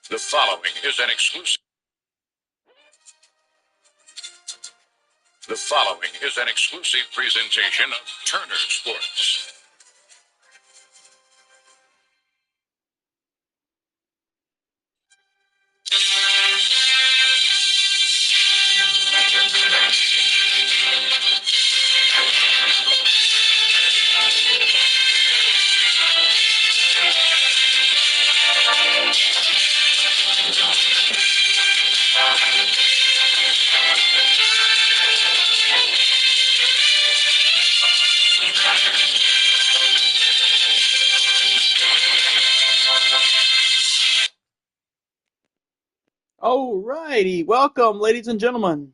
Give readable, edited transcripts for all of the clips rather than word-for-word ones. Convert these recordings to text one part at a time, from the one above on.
The following is an exclusive. The following is an exclusive presentation of Turner Sports. All righty, welcome, ladies and gentlemen.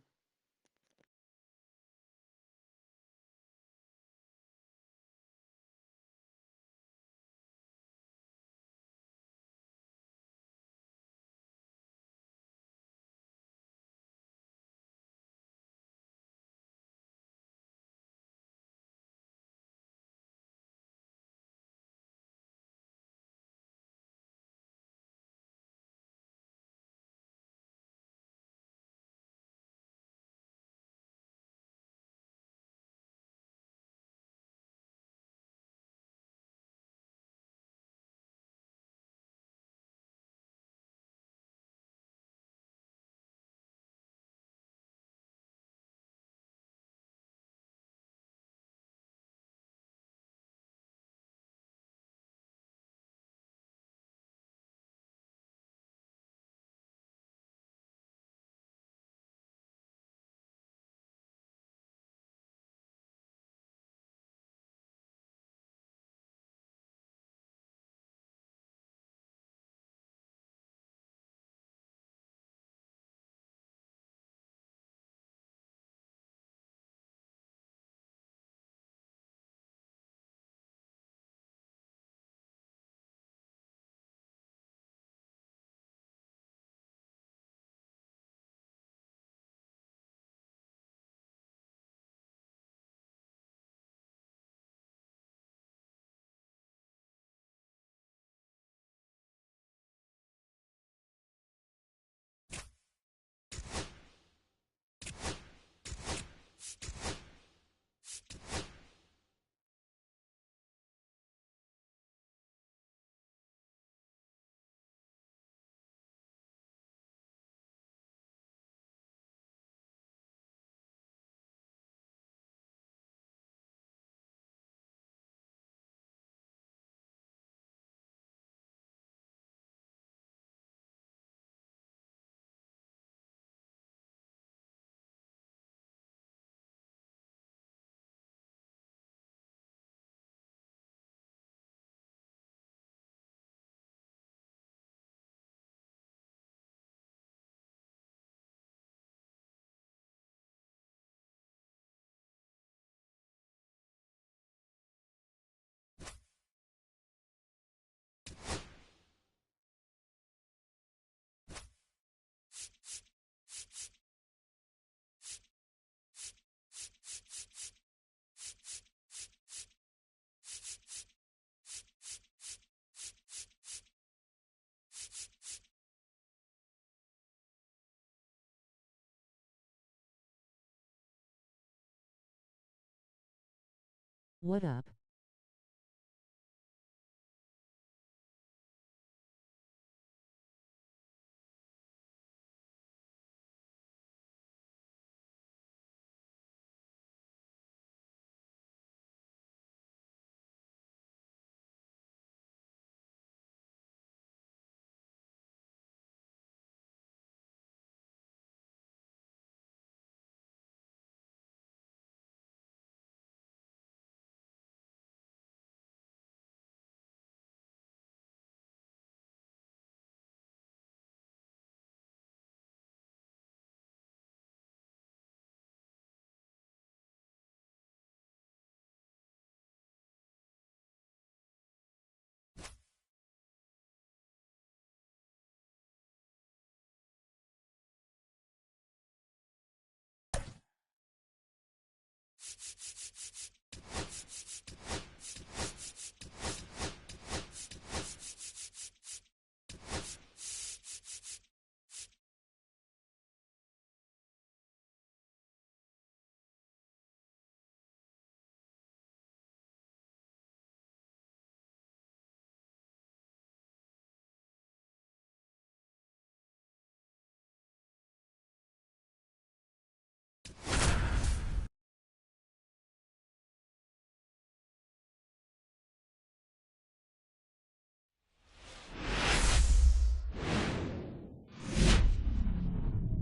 What up?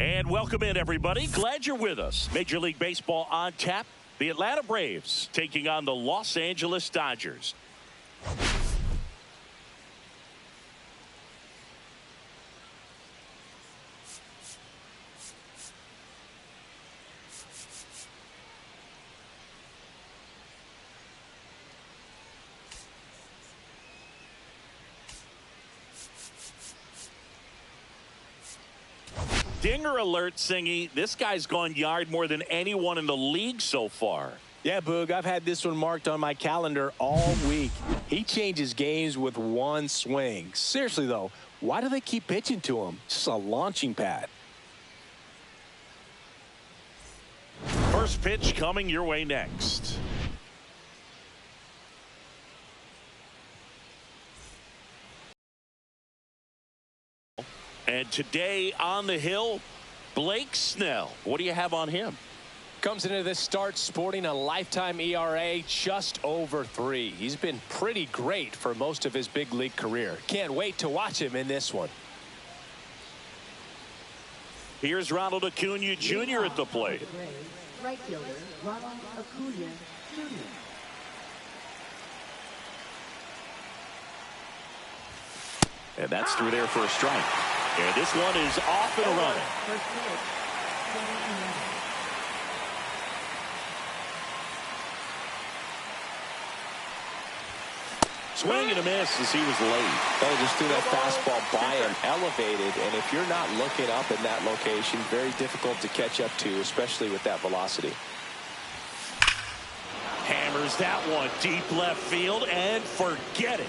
And welcome in, everybody. Glad you're with us. Major League Baseball on tap. The Atlanta Braves taking on the Los Angeles Dodgers. Dinger alert, Singy. This guy's gone yard more than anyone in the league so far. Yeah, Boog, I've had this one marked on my calendar all week. He changes games with one swing. Seriously, though, why do they keep pitching to him? It's just a launching pad. First pitch coming your way next. And today on the hill, Blake Snell. What do you have on him? Comes into this start sporting a lifetime ERA just over 3. He's been pretty great for most of his big league career. Can't wait to watch him in this one. Here's Ronald Acuna Jr. at the plate. Right fielder, Ronald Acuna Jr. And that's through there for a strike. And this one is off and running. First pitch, Swing and a miss as he was late. They just threw that fastball by him, elevated, and if you're not looking up in that location, very difficult to catch up to, especially with that velocity. Hammers that one deep left field and forget it.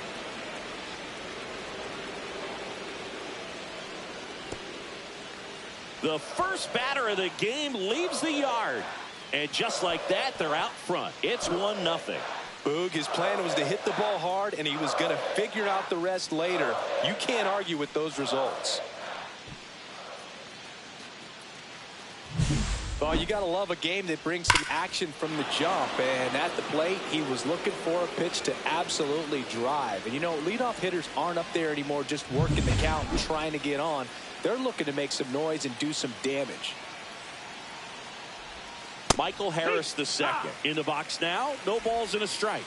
The first batter of the game leaves the yard. And just like that, they're out front. It's 1-0. Boog, his plan was to hit the ball hard, and he was going to figure out the rest later. You can't argue with those results. Well, you got to love a game that brings some action from the jump. And at the plate, he was looking for a pitch to absolutely drive. And, you know, leadoff hitters aren't up there anymore just working the count and trying to get on. They're looking to make some noise and do some damage. Michael Harris the second in the box now. No balls and a strike.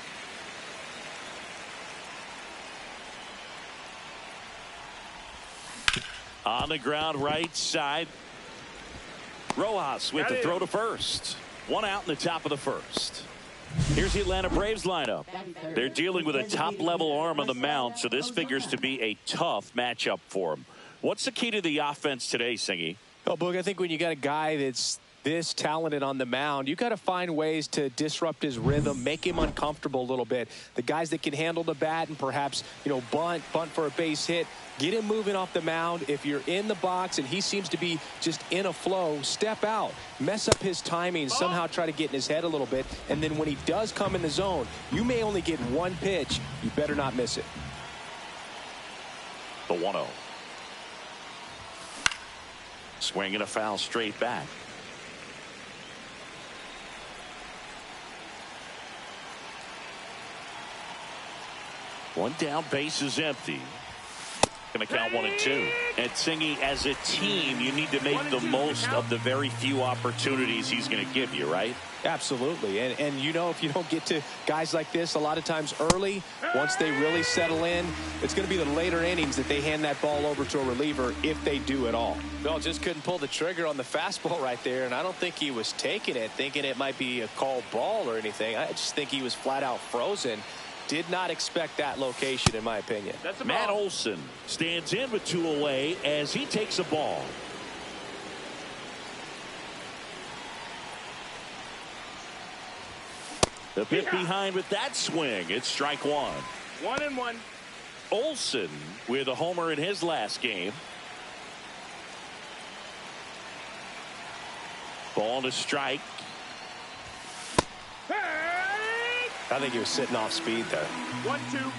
On the ground right side. Rojas with the throw to first. One out in the top of the first. Here's the Atlanta Braves lineup. They're dealing with a top-level arm on the mound, so this figures to be a tough matchup for them. What's the key to the offense today, Singy? Oh, Boog, I think when you got a guy that's this talented on the mound, you got to find ways to disrupt his rhythm, make him uncomfortable a little bit. The guys that can handle the bat and perhaps, you know, bunt for a base hit, get him moving off the mound. If you're in the box and he seems to be just in a flow, step out, mess up his timing, somehow try to get in his head a little bit. And then when he does come in the zone, you may only get one pitch. You better not miss it. The 1-0. Swing and a foul straight back. One down, base is empty. Going to count 1-2. And Singy, as a team, you need to make the most of the very few opportunities he's going to give you, right? Absolutely. And you know, if you don't get to guys like this a lot of times early, once they really settle in, it's going to be the later innings that they hand that ball over to a reliever, if they do at all. Well, just couldn't pull the trigger on the fastball right there, and I don't think he was taking it, thinking it might be a called ball or anything. I just think he was flat out frozen. Did not expect that location, in my opinion. Matt Olson stands in with 2 away as he takes a ball. The bit behind with that swing. It's strike 1. 1-1. Olson with a homer in his last game. Ball to strike. I think he was sitting off speed there. 1-2.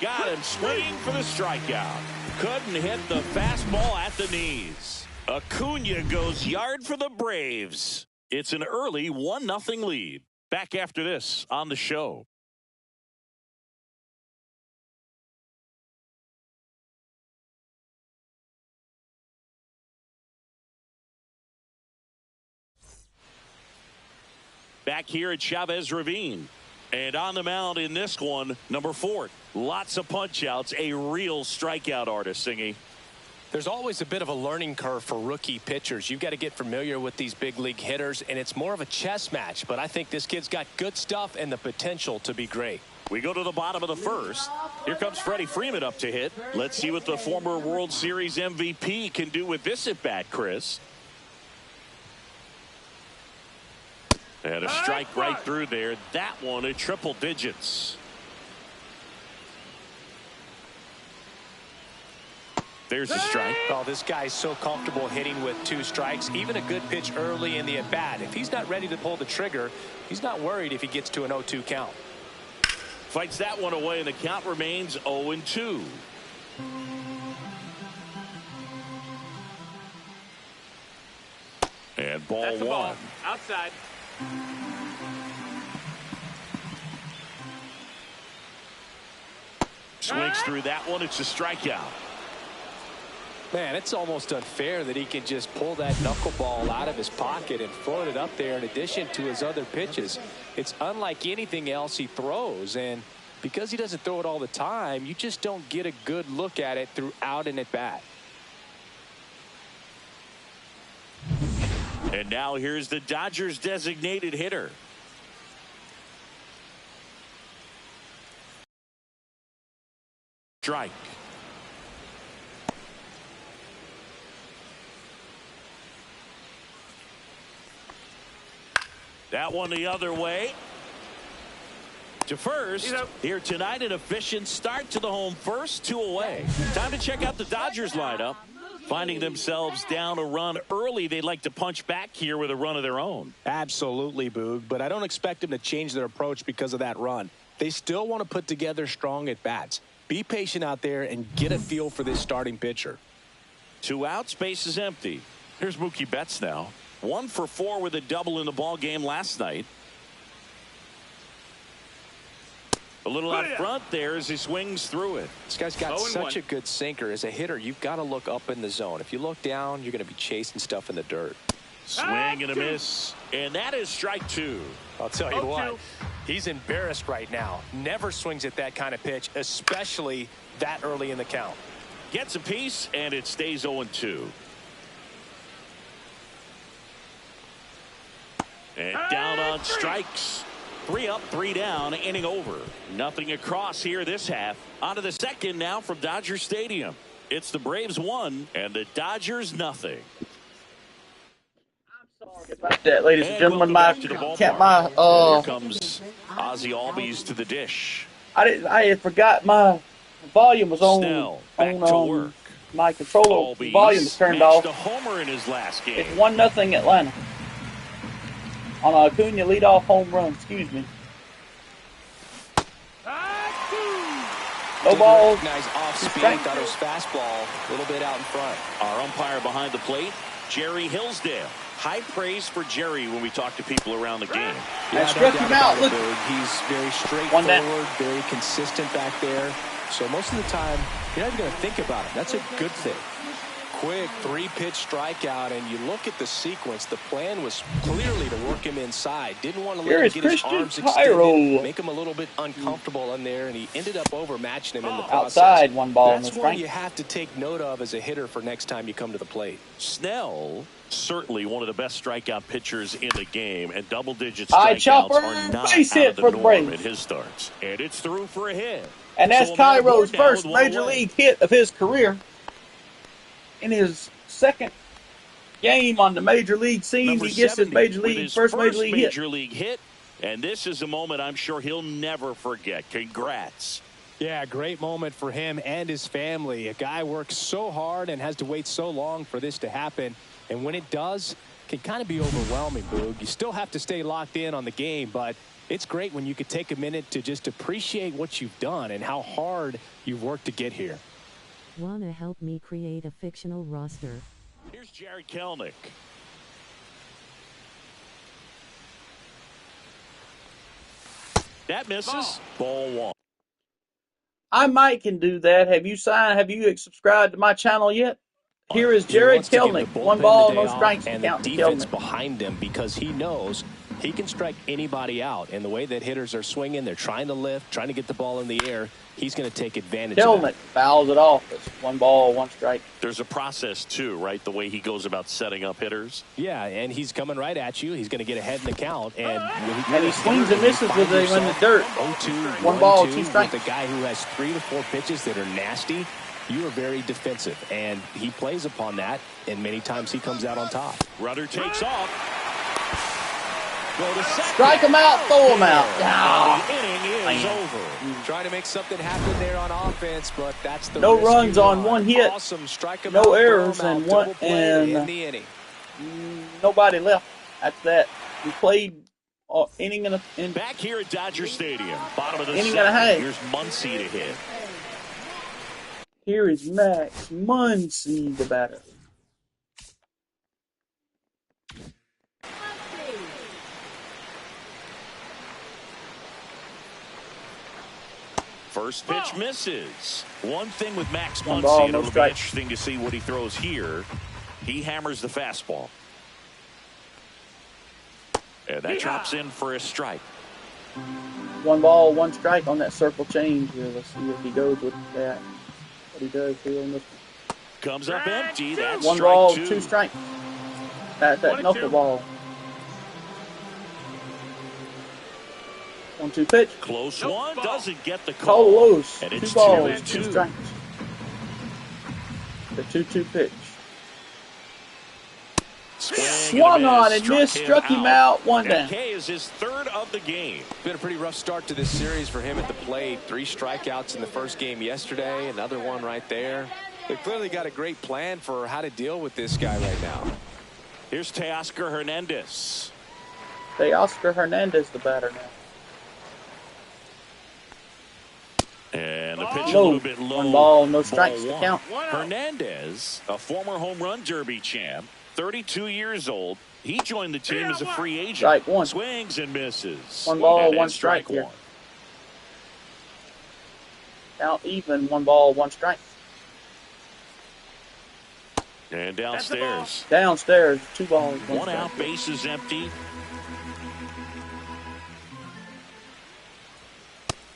Got him swinging for the strikeout. Couldn't hit the fastball at the knees. Acuna goes yard for the Braves. It's an early 1-0 lead. Back after this on the show. back here at Chavez Ravine. And on the mound in this one, number 4. Lots of punch-outs, a real strikeout artist, Singy. There's always a bit of a learning curve for rookie pitchers. You've got to get familiar with these big league hitters, and it's more of a chess match. But I think this kid's got good stuff and the potential to be great. We go to the bottom of the first. Here comes Freddie Freeman up to hit. Let's see what the former World Series MVP can do with this at-bat, Chris. And a strike right through there. That one at triple digits. There's a strike. Oh, this guy's so comfortable hitting with 2 strikes. Even a good pitch early in the at-bat. If he's not ready to pull the trigger, he's not worried if he gets to an 0-2 count. Fights that one away, and the count remains 0-2. And ball 1. Ball. Outside. Swings through that one. It's a strikeout. Man, it's almost unfair that he can just pull that knuckleball out of his pocket and float it up there in addition to his other pitches. It's unlike anything else he throws, and because he doesn't throw it all the time, you just don't get a good look at it throughout an at-bat. And now here's the Dodgers designated hitter. Strike. That one the other way. To first. Here tonight, an efficient start to the home first, 2 away. Time to check out the Dodgers lineup. Finding themselves down a run early, they'd like to punch back here with a run of their own. Absolutely, Boog, but I don't expect them to change their approach because of that run. They still want to put together strong at-bats. Be patient out there and get a feel for this starting pitcher. 2 outs, base is empty. Here's Mookie Betts now. 1 for 4 with a double in the ball game last night. A little out front there as he swings through it. This guy's got such a good sinker. As a hitter, you've got to look up in the zone. If you look down, you're going to be chasing stuff in the dirt. Swing and a miss. And that is strike 2. I'll tell you what, he's embarrassed right now. Never swings at that kind of pitch, especially that early in the count. Gets a piece, and it stays 0-2. And down on strikes. 3 up, 3 down, inning over. Nothing across here this half. On to the second now from Dodger Stadium. It's the Braves 1 and the Dodgers nothing. About that, ladies and gentlemen, Here comes Ozzie Albies to the dish. I forgot my volume was on. Snell back to work. My controller Albies volume was turned off. a homer in his last game. It's 1-0 Atlanta. On a Acuna leadoff home run, excuse me. No ball. Nice off speed, thought it was fastball, a little bit out in front. Our umpire behind the plate, Jerry Hillsdale. High praise for Jerry when we talk to people around the game. Yeah, struck him out. Look. He's very straightforward, very consistent back there. So most of the time, you're not even going to think about it. That's a good thing. Quick 3-pitch strikeout, and you look at the sequence. The plan was clearly to work him inside. Didn't want to let him get his arms extended, make him a little bit uncomfortable in there, and he ended up overmatching him in the process. Outside, 1 ball in the That's strike. what you have to take note of as a hitter for next time you come to the plate. Snell, certainly one of the best strikeout pitchers in the game, and double-digit High strikeouts chopper, are not base out hit of the for the norm Braves. at his starts. And it's through for a hit. And that's So a man Cairo's aboard now first with 1 major away. league hit of his career. In his second game on the major league scene, Number he gets his 70 major with league his first major league hit. major league hit. And this is a moment I'm sure he'll never forget. Congrats. Yeah, great moment for him and his family. A guy works so hard and has to wait so long for this to happen. And when it does, it can kind of be overwhelming, Boog. You still have to stay locked in on the game, but it's great when you could take a minute to just appreciate what you've done and how hard you've worked to get here. Wanna help me create a fictional roster? Here's Jared Kelenic. That misses. Ball 1. I might can do that. Have you subscribed to my channel yet? Here is Jared Kelenic. 1 ball, no strikes. And the defense behind him, because he knows He can strike anybody out. And the way that hitters are swinging, they're trying to lift, trying to get the ball in the air. He's going to take advantage of that. Fouls it off. It's 1 ball, 1 strike. There's a process, too, right? The way he goes about setting up hitters. Yeah, and he's coming right at you. He's going to get ahead in the count. And he swings and misses with it in the dirt. 0-2, 1 ball, 2 strikes. With a guy who has 3 to 4 pitches that are nasty, you are very defensive. And he plays upon that, and many times he comes out on top. Runner takes off. Go to second. Strike him out, throw him out. The inning is over. Trying to make something happen there on offense, but that's the no runs on 1 hit. Awesome. Strike him no out, errors and one in the inning. Nobody left after that. We played inning and back here at Dodger Stadium, bottom of the inning and a half. Here's Muncy to hit. Here is Max Muncy, the batter. First pitch misses. One thing with Max Muncy, ball, it'll be strike. interesting to see what he throws here. He hammers the fastball. And that drops in for a strike. 1 ball, 1 strike on that circle change here. Let's see if he goes with that. What he does here on this one. Comes up empty. That's 1 strike ball, 2. 2 strikes. That knuckleball. 1-2 pitch. Close one. Doesn't get the Call call. loose. And 2 it's balls, 2-2. 2 strikes. The 2-2 pitch. Swung on and missed, struck him out, 1 down. K is his 3rd of the game. Been a pretty rough start to this series for him at the plate. 3 strikeouts in the first game yesterday. Another one right there. They clearly got a great plan for how to deal with this guy right now. Here's Teoscar Hernandez. Teoscar Hernandez, the batter now. And the pitch a Low. little bit low. 1 ball, no strikes to 1. count. Hernandez, a former home run derby champ, 32 years old. He joined the team as a free agent. Strike 1. Swings and misses. 1 ball, And 1 then strike here. 1. Count even, 1 ball, 1 strike. And downstairs. Downstairs, 2 balls, 1 One strike. out, base is empty.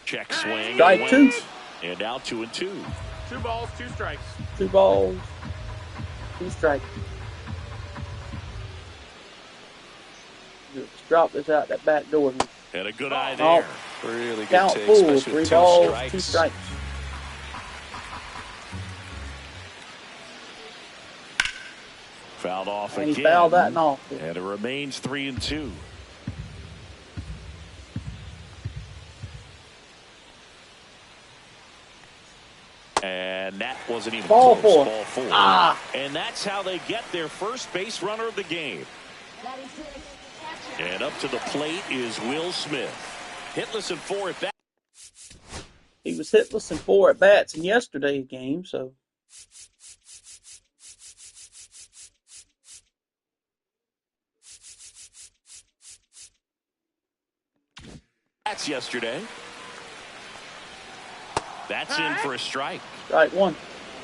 Check swing. Strike and 2. went. And out 2-2. 2 balls, 2 strikes. 2 balls, 2 strikes. Just drop this out that back door. And a good eye there. Really good Count take, full, especially 3 with 2 balls, strikes. 2 strikes. Fouled off And again. he fouled that and off. And it remains 3-2. And that wasn't even Ball close. 4. Ball 4. Ah. And that's how they get their first base runner of the game. And up to the plate is Will Smith. Hitless in 4 at bat. He was hitless in 4 at bats in yesterday's game, so. That's yesterday. That's in for a strike. Strike 1.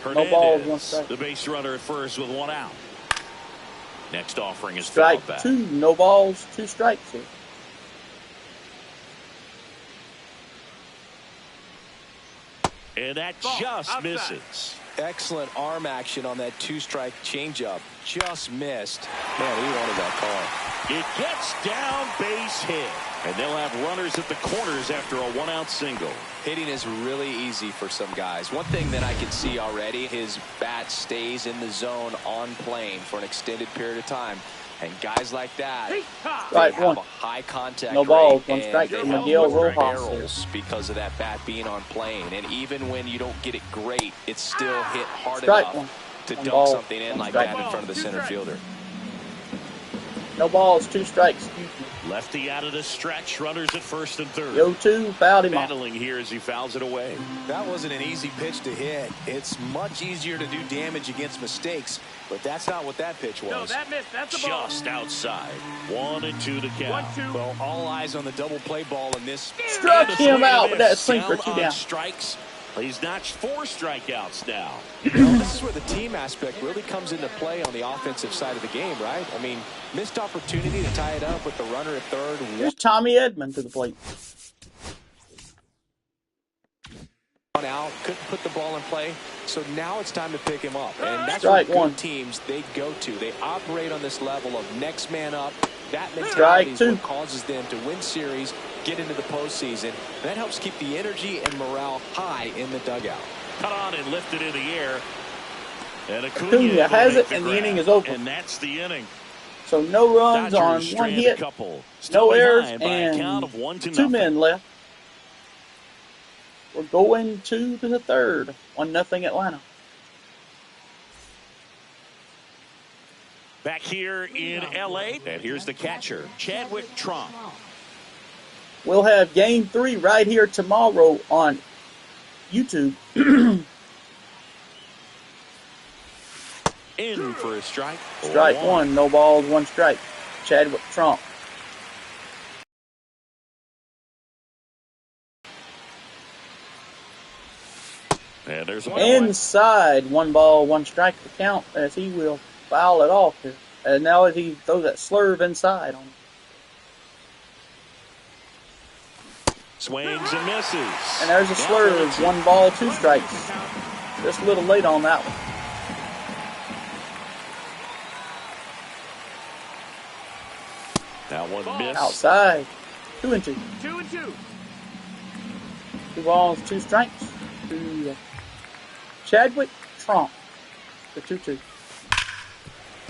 Hernandez, No balls, 1 strike. the base runner at first with 1 out. Next offering is Strike fouled back. 2. No balls, 2 strikes here. And that just misses. Excellent arm action on that 2-strike changeup. Just missed. Man, he wanted that call. It gets down, base hit. And they'll have runners at the corners after a 1-out single. Hitting is really easy for some guys. One thing that I can see already, his bat stays in the zone on plane for an extended period of time. And guys like that, they Strike have 1. a high contact No balls, rate, 1 and strike they to have Miguel more Rojas barrels because of that bat being on plane. And even when you don't get it great, it's still hit hard Strike enough 1. to 1 dunk ball, something in 1 like strike. that in front of the center fielder. No balls, 2 strikes. Excuse me. Lefty out of the stretch. Runners at first and third. 0-2, fouled him off. Battling here as he fouls it away. That wasn't an easy pitch to hit. It's much easier to do damage against mistakes, but that's not what that pitch was. No, that missed. That's a ball. Just outside. 1-2 the count. 1-2. Well, all eyes on the double play ball in this. Struck And a him swing out and with that miss. sinker, 2 on down. strikes. He's notched 4 strikeouts now. This is where the team aspect really comes into play on the offensive side of the game, right? I mean, missed opportunity to tie it up with the runner at third. Here's Tommy Edman to the plate. One out, couldn't put the ball in play, so now it's time to pick him up. And that's Strike what good one. teams they go to. They operate on this level of next man up. That mentality Strike is two. what causes them to win series, get into the postseason. That helps keep the energy and morale high in the dugout. Cut on and lifted in the air. And Acuna has it, and the inning is over. And that's the inning. So no runs on Dodgers one strand a hit, couple. no Still errors, behind by a count of and 1-0. 2 men left. We're going to the third. 1-0 Atlanta. Back here in L.A., and here's the catcher, Chadwick Tromp. We'll have Game 3 right here tomorrow on YouTube. In for a strike. Strike one, no balls, 1 strike. Chadwick Tromp. And there's one. Inside, 1 ball, 1 strike to count as he will foul it off here. And now as he throws that slurve inside on him. Swings and misses. And there's a slurve, 1 ball, 2 strikes. Just a little late on that one. That one missed. Outside, 2-2. 2-2. 2 balls, 2 strikes to Chadwick Tromp. The 2-2.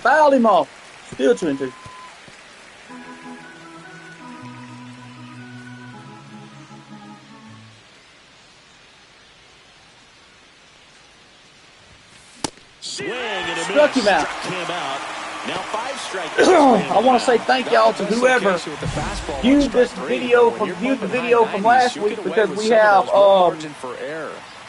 Fouled him off. Still 2-2. Swing and a miss. Struck him out. Struck him out. Now 5 strikes. I want to say thank y'all to whoever viewed this video from last week because we have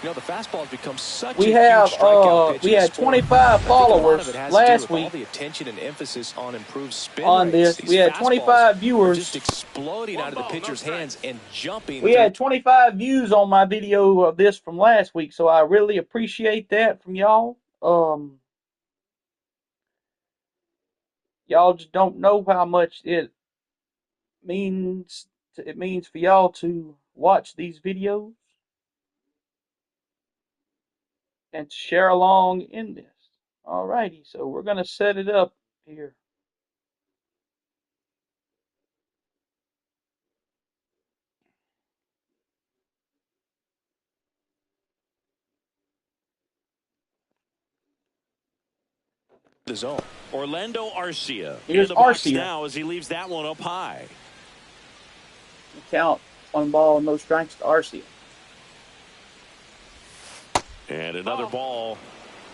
you know, the fastball has become such we a have huge strikeout pitch we in had the sport. 25 followers last All week the attention and emphasis on improved spin on rates. this. We had 25 viewers. Just exploding out of the pitcher's hands and jumping. We had 25 views on my video of this from last week, so I really appreciate that from y'all. Y'all just don't know how much it means for y'all to watch these videos and to share along in this. Alrighty, so we're gonna set it up here. The zone. Orlando Arcia. Here's in the box Arcia. now as he leaves that one up high. Count 1 ball, no strikes to Arcia. And another ball.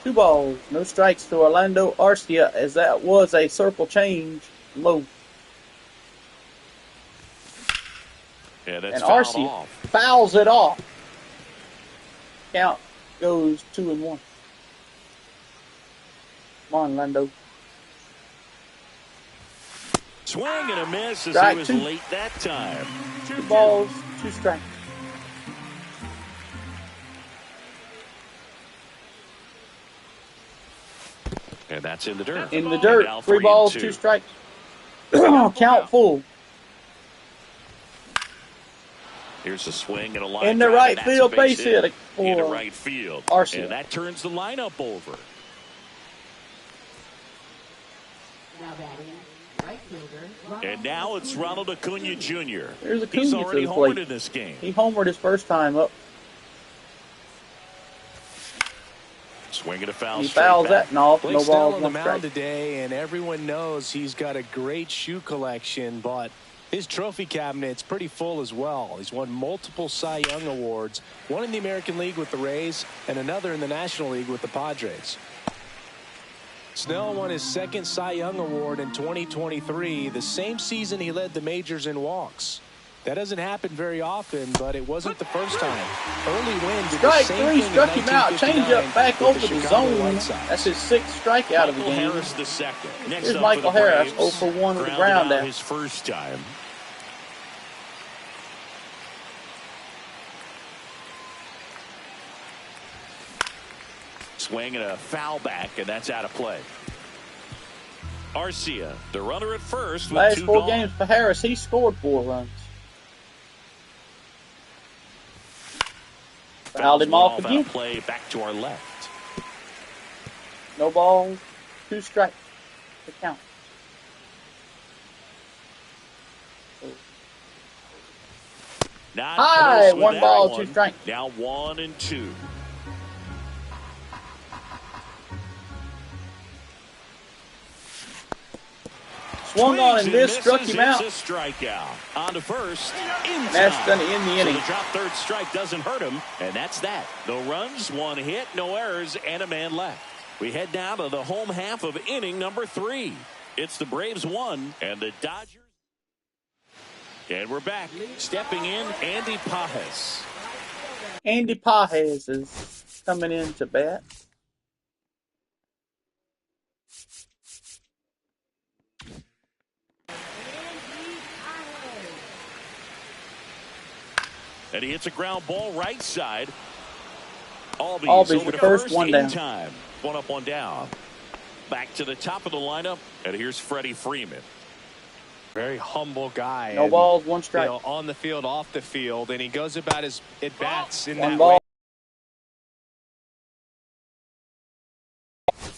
2 balls, no strikes to Orlando Arcia, as that was a circle change low. And it's And fouled Arcia off. fouls it off. Count goes 2-1. Come on, Lando. Swing and a miss as Strike he was 2. late that time. 2 balls, 2 strikes. And that's in the dirt. In the And dirt, now 3 balls, 3-2. 2 strikes. Count full. Here's a swing and a line In the drive, right and that's field a base hit into for right field. Arcia. And that turns the lineup over. Now batting, right fielder. And now it's Ronald Acuna Jr. Here's Acuna He's to already the homered plate. in this game. He homered his first time up. Swinging a foul. He straight fouls back. that and off. Blake's No still balls, on the 1 mound strike. today, and everyone knows he's got a great shoe collection, but his trophy cabinet's pretty full as well. He's won multiple Cy Young awards, one in the American League with the Rays and another in the National League with the Padres. Snell won his 2nd Cy Young award in 2023, the same season he led the majors in walks. That doesn't happen very often, but it wasn't the first time. Early wins did the Strike same 3 thing in struck him out. 1959 Change up back with over the Chicago zone. White Sox. That's his 6th strikeout of the Michael game. Harris the second. Next Here's up Michael for the Harris, Braves. 0 for 1 with the Grounded ground out out. his first time. swing and a foul back, and that's out of play. Arcia, the runner at first with Last 2 4 gone. games for Harris, he scored 4 runs. Fouled him off again. Play back to our left. No ball, 2 strikes to count. Not High, close with 1 that ball, one. 2 strikes. Now 1-2. Swung on and missed, struck him out. It's a strikeout. On to first. That's going to end the inning. So the drop third strike doesn't hurt him, and that's that. No runs, 1 hit, no errors, and a man left. We head down to the home half of inning number 3. It's the Braves 1 and the Dodgers. And we're back. Stepping in, Andy Pages. Andy Pages is coming in to bat. And he hits a ground ball right side. Albies over the to first one down. Time. 1 up, 1 down. Back to the top of the lineup, and here's Freddie Freeman. Very humble guy. No balls, 1 strike. You know, on the field, off the field, and he goes about his at-bats in 1 that ball. way.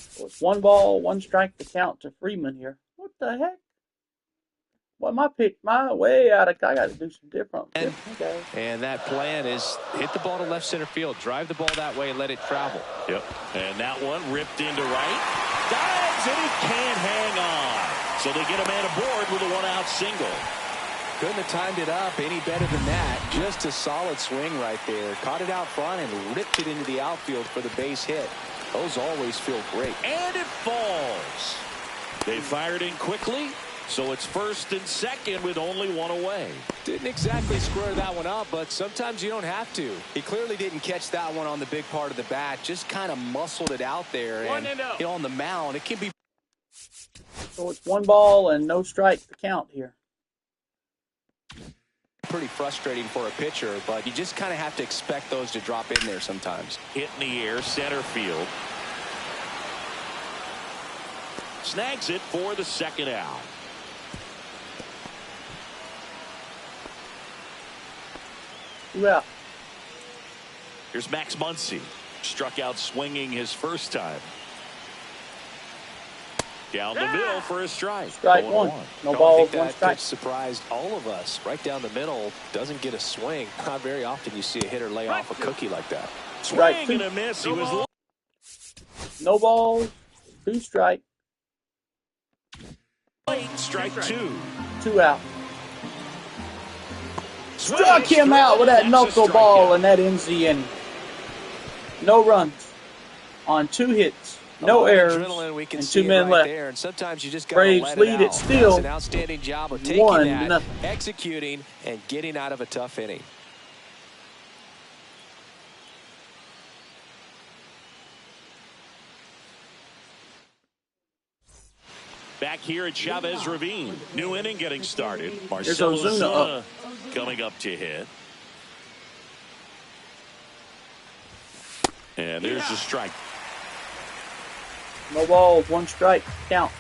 So it's 1 ball, 1 strike to count to Freeman here. What the heck? Well, my way out of. I got to do some different. Okay. And that plan is hit the ball to left center field, drive the ball that way, and let it travel. Yep. And that one ripped into right. Dives, and he can't hang on. So they get a man aboard with a 1-out single. Couldn't have timed it up any better than that. Just a solid swing right there. Caught it out front and ripped it into the outfield for the base hit. Those always feel great. And it falls. They fired in quickly. So it's first and second with only 1 away. Didn't exactly square that one up, but sometimes you don't have to. He clearly didn't catch that one on the big part of the bat. Just kind of muscled it out there. And you know, on the mound, it can be. So it's 1 ball and no strike to count here. Pretty frustrating for a pitcher, but you just kind of have to expect those to drop in there sometimes. Hit in the air, center field. Snags it for the 2nd out. Yeah. Here's Max Muncy. Struck out swinging his first time. Down the middle for a strike. Strike 1. No ball, 1 strike. Pitch surprised all of us. Right down the middle, doesn't get a swing. Not very often you see a hitter lay off a cookie like that. Strike Swing 2. and a miss. He was No ball, 2 strike. late. Strike 2. 2 out. Struck him out with that knuckleball, and that ends the inning. No runs on 2 hits, no errors, We can and see 2 men right left. there. And sometimes you just Braves let lead it out. still. That's an outstanding job of taking 1-0. that, executing, and getting out of a tough inning. Back here at Chavez Ravine. New inning getting started. There's Marcell Ozuna Ozuna coming up to hit. And there's the strike. No balls, 1 strike. Count.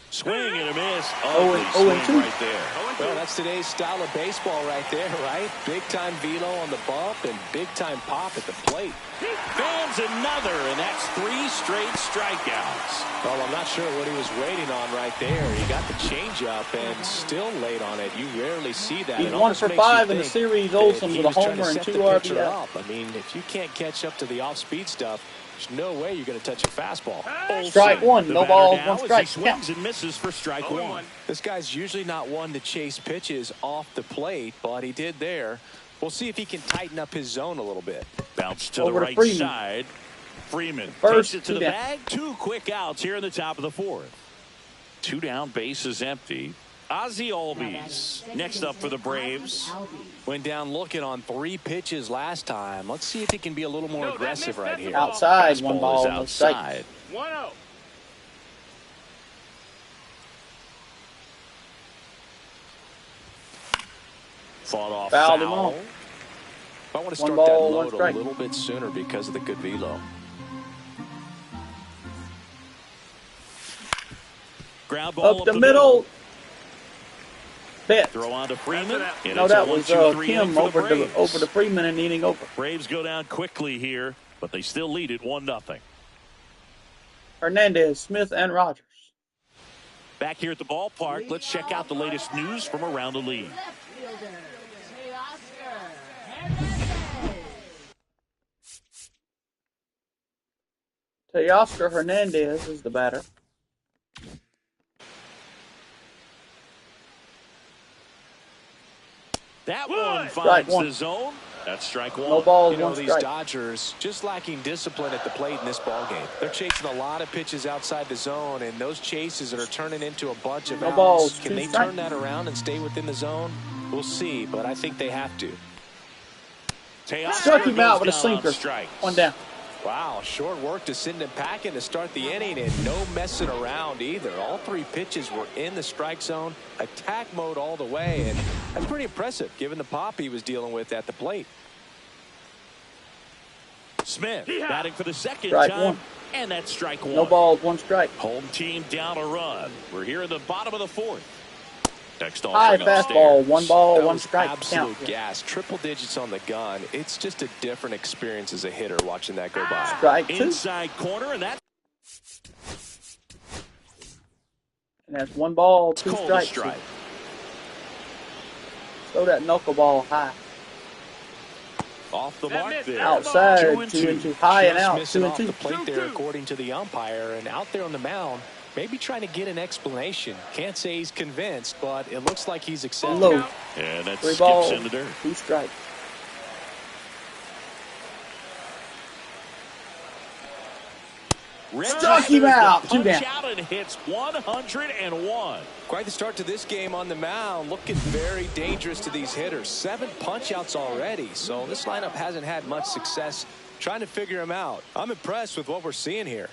Swing and a miss. Oh, Ugly and swing 2. right there. Well, that's today's style of baseball right there, right? Big-time velo on the bump and big-time pop at the plate. Fans another, and that's 3 straight strikeouts. Well, I'm not sure what he was waiting on right there. He got the changeup and still late on it. You rarely see that. He's It 1 almost for makes you 5 in the think series. that Olsen he with a was trying homer to and set 2 the pitcher RBI. up. I mean, if you can't catch up to the off-speed stuff, there's no way you're going to touch a fastball. Olsen, Strike 1. the No batter balls, now 1 as strike. He swings and misses for strike 1. This guy's usually not one to chase pitches off the plate, but he did there. We'll see if he can tighten up his zone a little bit. Bounce to Over the to right Freeman. side. Freeman First, takes it to 2 the down. bag. 2 quick outs here in the top of the 4th. 2 down, base is empty. Ozzie Albies next up for the Braves. Went down looking on 3 pitches last time. Let's see if he can be a little more aggressive right here. Outside, 1 Fastball ball, is no strike. outside. 1-0. Fought off Fouled him foul. off. I want to One start ball, that one load a strike. little bit sooner because of the good velo. Ground ball Up the middle. Bet. Throw on to Freeman. And No, it's a that was 1-2-3 inning Kim for over Braves. the Freeman and inning over. Braves go down quickly here, but they still lead it 1-0. Hernandez, Smith, and Rogers. Back here at the ballpark, let's check out the latest news from around the league. Left fielder, Hernandez. Teoscar Hernandez is the batter. That one Strike finds one. the zone. That's strike one. No balls, You know, one these strike. Dodgers just lacking discipline at the plate in this ballgame. They're chasing a lot of pitches outside the zone, and those chases that are turning into a bunch of No outs. balls, Can two they strikes. turn that around and stay within the zone? We'll see, but I think they have to. Teoscar Struck him out with a goes down on sinker. strikes. One down. Wow, short work to send him packing to start the inning, and no messing around either. All three pitches were in the strike zone, attack mode all the way, and that's pretty impressive given the pop he was dealing with at the plate. Smith batting for the second Strike time, one. and that's strike one. No balls, one strike. Home team down a run. We're here in the bottom of the fourth. Next High offering fastball, upstairs. one ball, That one was strike. absolute Count. gas. Triple digits on the gun. It's just a different experience as a hitter watching that go by. Strike two. Inside corner, and that's And that's one ball, two called a strikes. strike. Throw that knuckleball high. Off the mark there. Outside, 2-2. high and Just out, missing 2 off and 2. the plate there, according to the umpire, and out there on the mound, maybe trying to get an explanation. Can't say he's convinced, but it looks like he's accepting. Low. And that 3 skips balls, in the dirt. 2 strikes. Struck him out, 2 Punch down. out and hits 101. Quite the start to this game on the mound. Looking very dangerous to these hitters. 7 punch-outs already, so this lineup hasn't had much success trying to figure him out. I'm impressed with what we're seeing here.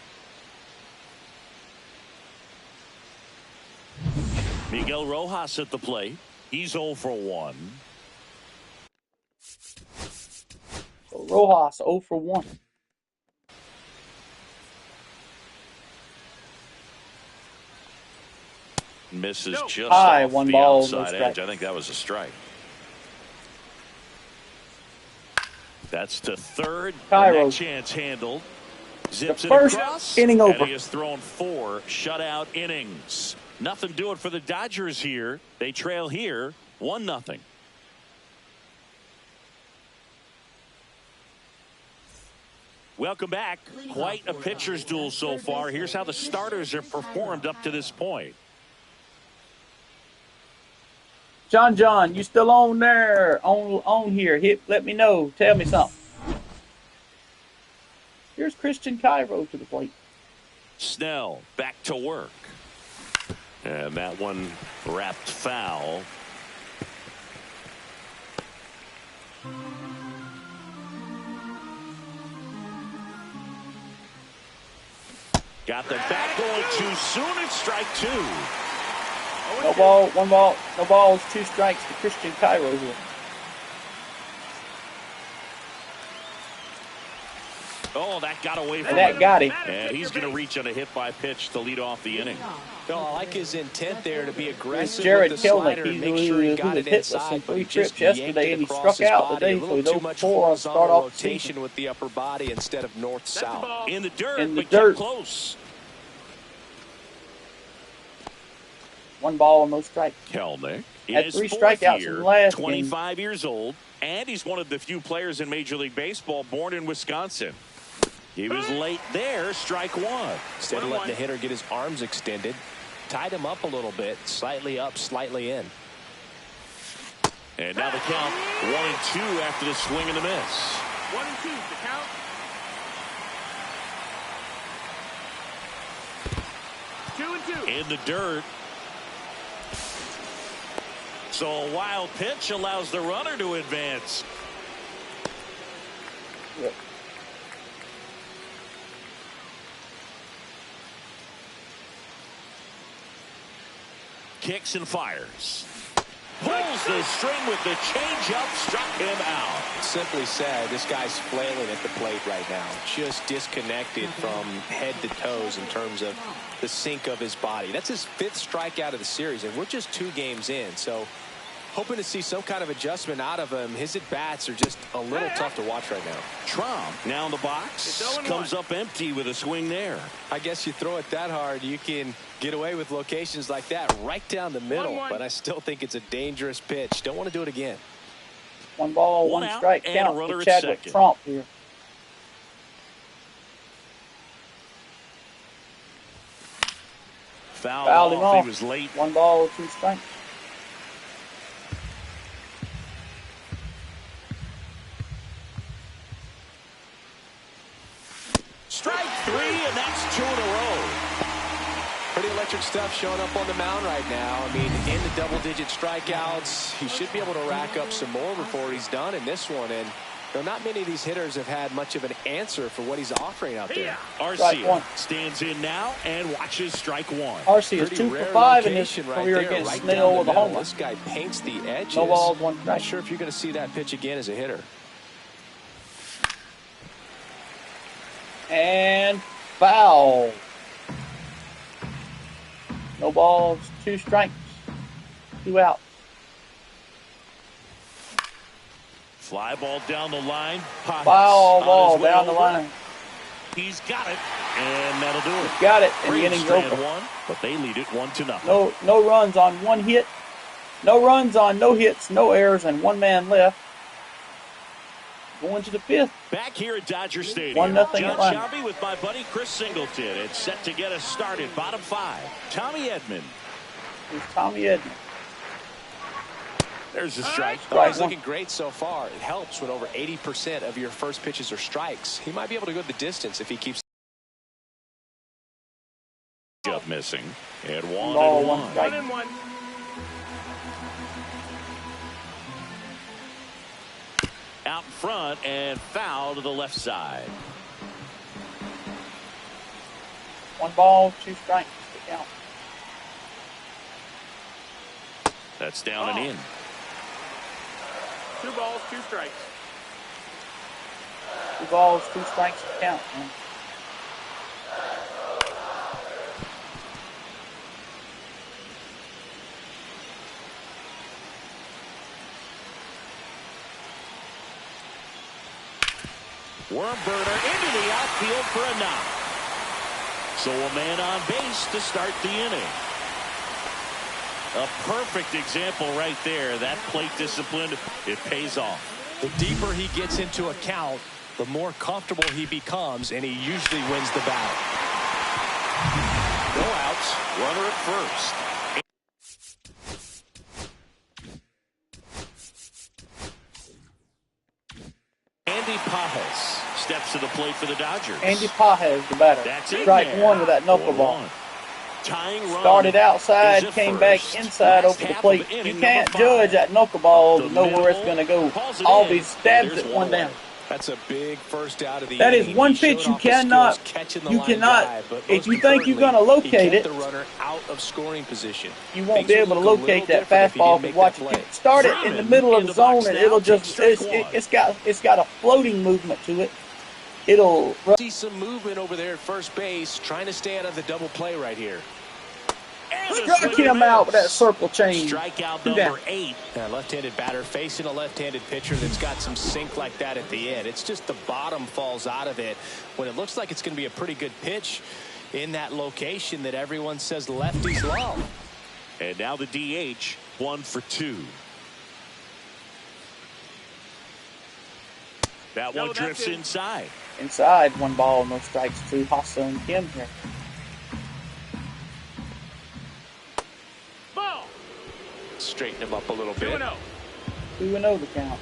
Miguel Rojas at the plate. He's 0 for 1. So Rojas 0 for 1. Misses just High, off 1 the ball, no outside strike. edge. I think that was a strike. That's to third. Cairo. That chance handled. Zips The it first across, inning over. and he has thrown 4 shutout innings. Nothing doing for the Dodgers here. They trail here 1-0. Welcome back. Quite a pitcher's duel so far. Here's how the starters have performed up to this point. John, you still on there? On here. Let me know. Tell me something. Here's Christian Cairo to the plate. Snell back to work. And that one wrapped foul. Got the bat going too soon. It's strike 2. No ball, 1 ball, no balls, 2 strikes to Christian Cairo here. Oh, that got away from And that him. got him. And he's going to reach on a hit by pitch to lead off the inning. No, I like his intent there to be aggressive Jared with the Kelnick, slider and make sure he got was it hit with some inside, but free he just trips yanked yesterday, it and he across struck his out body. today, A so little he's too 0 much for 4 on horizontal start off the season. rotation with the upper body instead of north-south. In the dirt, In the but dirt. kept close. 1 ball, no strike. Kelnick Had is 3 fourth strikeouts year, in the last 25 years old, and he's one of the few players in Major League Baseball born in Wisconsin. He was late there, strike 1. Instead of letting the hitter get his arms extended, tied him up a little bit, slightly up, slightly in. And now the count 1-2 after the swing and the miss. 1-2 to count. 2-2. In the dirt. So a wild pitch allows the runner to advance. Yep. Kicks and fires. Pulls the string with the changeup, struck him out. Simply said, this guy's flailing at the plate right now. Just disconnected from head to toes in terms of the sink of his body. That's his 5th strikeout of the series, and we're just 2 games in. So hoping to see some kind of adjustment out of him. His at-bats are just a little tough to watch right now. Trump now in the box. Comes up empty with a swing there. I guess you throw it that hard, you can get away with locations like that right down the middle. 1-1. But I still think it's a dangerous pitch. Don't want to do it again. 1 ball, 1 out, strike and a count runner for at Chadwick second. Trump here. Fouled him off. He was late. 1 ball, 2 strikes. Strike 3, and that's 2 in a row. Pretty electric stuff showing up on the mound right now. I mean, in the double-digit strikeouts, he should be able to rack up some more before he's done in this one. And not many of these hitters have had much of an answer for what he's offering out there. Arcia stands in now and watches strike 1. Arcia is 2 for 5 in his career against right Snell with a home run. This guy paints the edges. No balls, 1 strike. Not sure if you're going to see that pitch again as a hitter. And foul. No balls, 2 strikes, 2 outs. Fly ball down the line. Pajas Foul on ball his way down the over. line. He's got it, and that'll do it. Got it, and the Braves inning's strand over. 1, but they lead it 1-0. No runs on 1 hit. No runs on no hits, no errors, and 1 man left. Going to the 5th. Back here at Dodger Stadium, 1-0 John Atlanta. Shelby with my buddy Chris Singleton. It's set to get us started. Bottom 5. Tommy Edman. Here's Tommy Edman. There's a strike. He's looking great so far. It helps when over 80% of your first pitches are strikes. He might be able to go the distance if he keeps Up missing. And 1 strike. 1-1. Out in front and foul to the left side. 1 ball, 2 strikes to count. That's down and in. 2 balls, 2 strikes. 2 balls, 2 strikes to count. Man. Worm burner into the outfield for a knock. So a man on base to start the inning. A perfect example right there. That plate discipline, it pays off. The deeper he gets into a count, the more comfortable he becomes, and he usually wins the battle. No outs. Runner at first. Andy Pajas steps to the plate for the Dodgers. Andy Pajas, the batter. That's it. Strike 1 with that knuckleball. 4-1. Tying run. Started outside, is a came first. back inside Last over the half plate. of You inning can't number 5. judge that knuckleball The to know where it's middle, going to go. calls it All in. these stabs There's it one down. That's a big first out of the That inning. is one He showed pitch you off his cannot- skills catching the you line cannot- drive, but if most you think you're gonna importantly, locate he it, kept the runner out of scoring position. You won't Things be would able to look a locate little that different if he fastball didn't if you make watch that it. play. Start it in the middle of the zone and it'll just it's got a floating movement to it. It'll See some movement over there at first base, trying to stay out of the double play right here. strike him out with that circle change. Strikeout 2 number down. 8. A left-handed batter facing a left-handed pitcher that's got some sink like that at the end. It's just the bottom falls out of it when it looks like it's going to be a pretty good pitch in that location that everyone says lefties love. And now the DH, 1 for 2. That one No, that's drifts it. inside. Inside, 1 ball, no strikes to Hassan Kim here. Ball. Straighten him up a little bit. 2-0. 2-0 the count.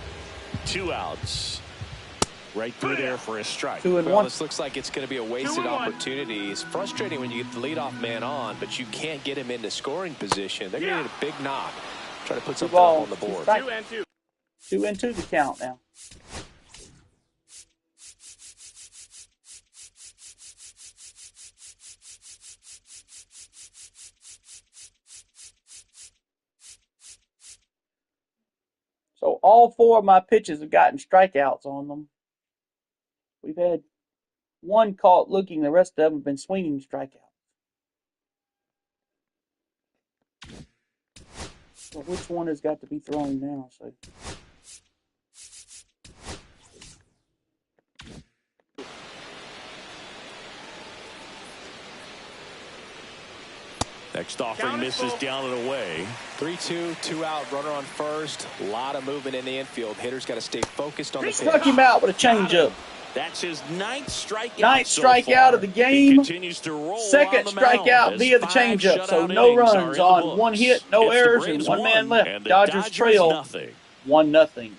2 outs. Right through there for a strike. 2-1. Well, this looks like it's going to be a wasted 2-1. opportunity. It's frustrating when you get the leadoff man on, but you can't get him into scoring position. They're going to need a big knock. Try to put something up balls, on the 2 board. strikes. 2-2. 2-2 the count now. all 4 of my pitches have gotten strikeouts on them. We've had 1 caught looking. The rest of them have been swinging strikeouts. Well, which one has got to be thrown now? So. Next offering misses down and away. 3-2, 2 out, runner on first. A lot of movement in the infield. Hitter's got to stay focused on the pitch. Struck him out with a changeup. That's his 9th strikeout. 9th so strikeout far. of the game. He continues to roll 2nd strikeout via the changeup. So no runs on 1 hit, no errors, and 1 man left. Dodgers trail 1-0.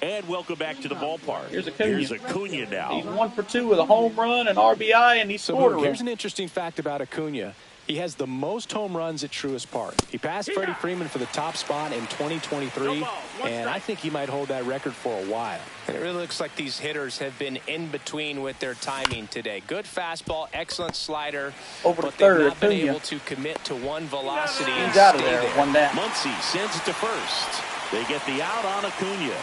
And welcome back to the ballpark. Here's Acuna. Here's Acuna now. He's 1 for 2 with a home run, an RBI, and he scored a run. Here's an interesting fact about Acuna. He has the most home runs at Truist Park. He passed Freddie Freeman for the top spot in 2023, and I think he might hold that record for a while. And it really looks like these hitters have been in between with their timing today. Good fastball, excellent slider, Over to but third, they've not been Acuna. able to commit to one velocity. And He's out of stay there, there. 1 down. Muncy sends it to first. They get the out on Acuna.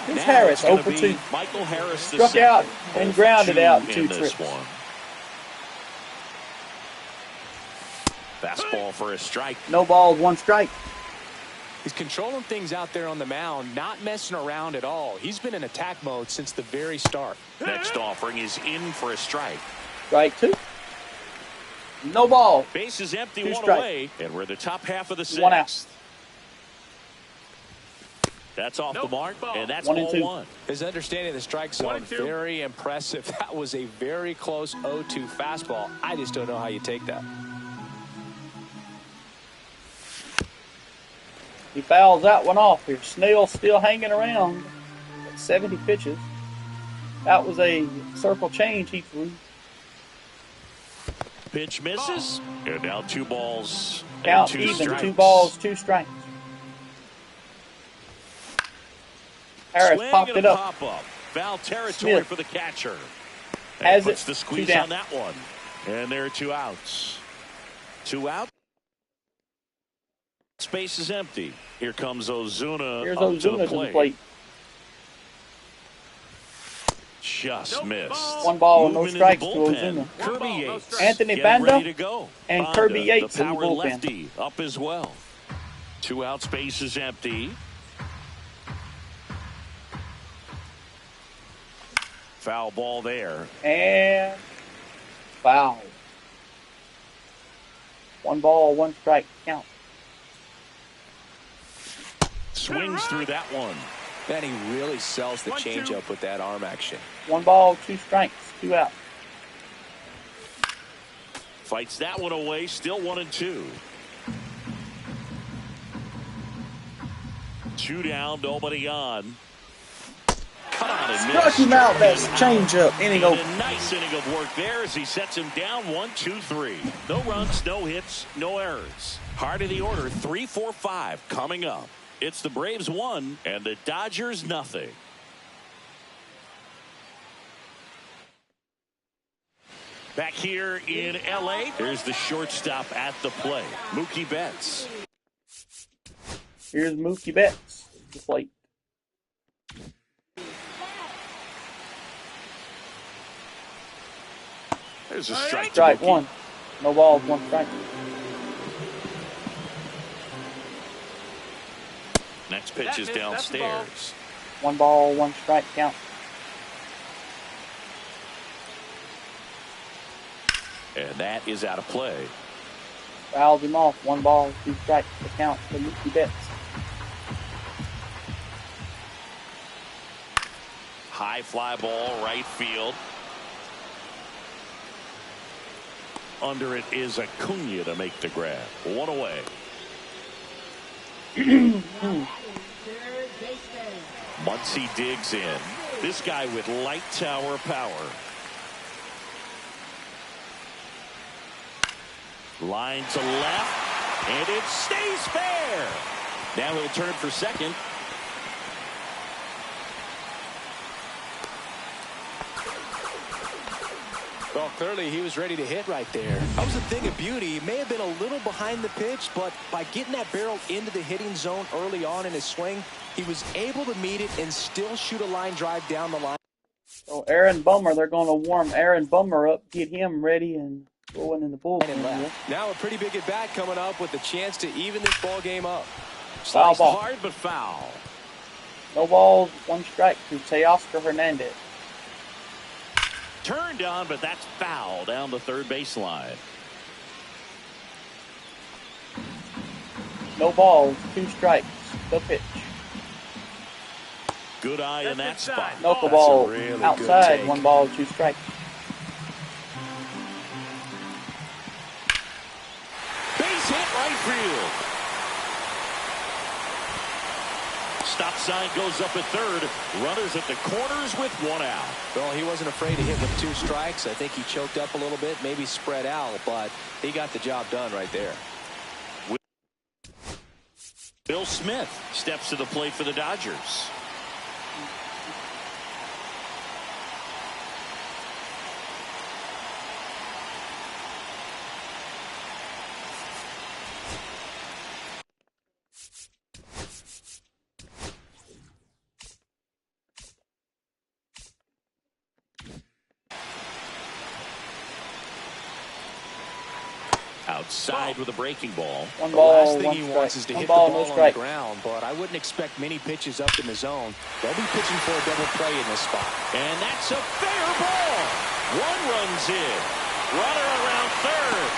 Here's Now Harris, it's gonna 0 for be 2. Michael Harris the Struck second. out and 0 for grounded 2 out in 2 this trips. one. Fastball for a strike. No balls, 1 strike. He's controlling things out there on the mound, not messing around at all. He's been in attack mode since the very start. Next offering is in for a strike. Strike 2. No ball. Base is empty, 2 1 strikes. away, and we're the top half of the 6th. 1 out. That's off the mark, and that's 1 and 2. 1. His understanding of the strike zone, 1-2. very impressive. That was a very close 0-2 fastball. I just don't know how you take that. He fouls that one off here. Snell's still hanging around at 70 pitches. That was a circle change he threw. Pitch misses, and now 2 balls and Count 2 even. strikes. 2 balls, 2 strikes. Harris Swing popped and it a up. Pop-up. Foul territory Smith for the catcher. has Puts it, the 2 squeeze down. on that one. And there are 2 outs. 2 out. Space is empty. Here comes Ozuna. Here's up Ozuna to the plate. Just missed. 1 ball, no Moving in strikes the to bullpen. Ozuna. Kirby ball, no Yates. strikes. Anthony getting ready to Banda go. and Banda, Kirby Yates the in the power bullpen. lefty, up as well. 2 out, space is empty. Foul ball there. And foul. 1 ball, 1 strike count. Swings through that one. Man, he really sells the 1-2. changeup with that arm action. 1 ball, 2 strikes, 2 out. Fights that one away. Still 1 and 2. 2 down, nobody on. Cut on and Struck missed. him out. That's changeup. Inning And over. a nice inning of work there as he sets him down 1, 2, 3. No runs, no hits, no errors. Heart of the order 3, 4, 5 coming up. It's the Braves 1 and the Dodgers nothing. Back here in LA, there's the shortstop at the plate, Mookie Betts. Here's Mookie Betts at the plate. There's a strike to Strike Mookie. 1. No balls, 1 strike. Next pitch is downstairs. 1 ball, 1 strike count. And that is out of play. Fouls him off. 1 ball, 2 strikes. The count for Mookie Betts. High fly ball, right field. Under it is Acuna to make the grab. 1 away. Muncy digs in. This guy with light tower power. Line to left, and it stays fair. Now he'll turn for second. Well, clearly he was ready to hit right there. That was a thing of beauty. He may have been a little behind the pitch, but by getting that barrel into the hitting zone early on in his swing, he was able to meet it and still shoot a line drive down the line. So Aaron Bummer, they're going to warm Aaron Bummer up, get him ready and going in the bullpen. Now a pretty big at bat coming up with a chance to even this ball game up. Foul ball. Hard but foul. No balls, 1 strike to Teoscar Hernandez. Turned on, but that's foul down the third baseline. No balls, 2 strikes. The pitch. Good eye in that spot. Knuckleball really outside, 1 ball, 2 strikes. Base hit right field. Stop sign goes up at third. Runners at the corners with 1 out. Well, he wasn't afraid to hit with 2 strikes. I think he choked up a little bit, maybe spread out, but he got the job done right there. Bill Smith steps to the plate for the Dodgers. Outside with a breaking ball. 1 ball, the last thing 1 he strike. wants is to 1 hit ball, the ball no on strike. the ground, but I wouldn't expect many pitches up in the zone. They'll be pitching for a double play in this spot. And that's a fair ball. 1 runs in. Runner around third.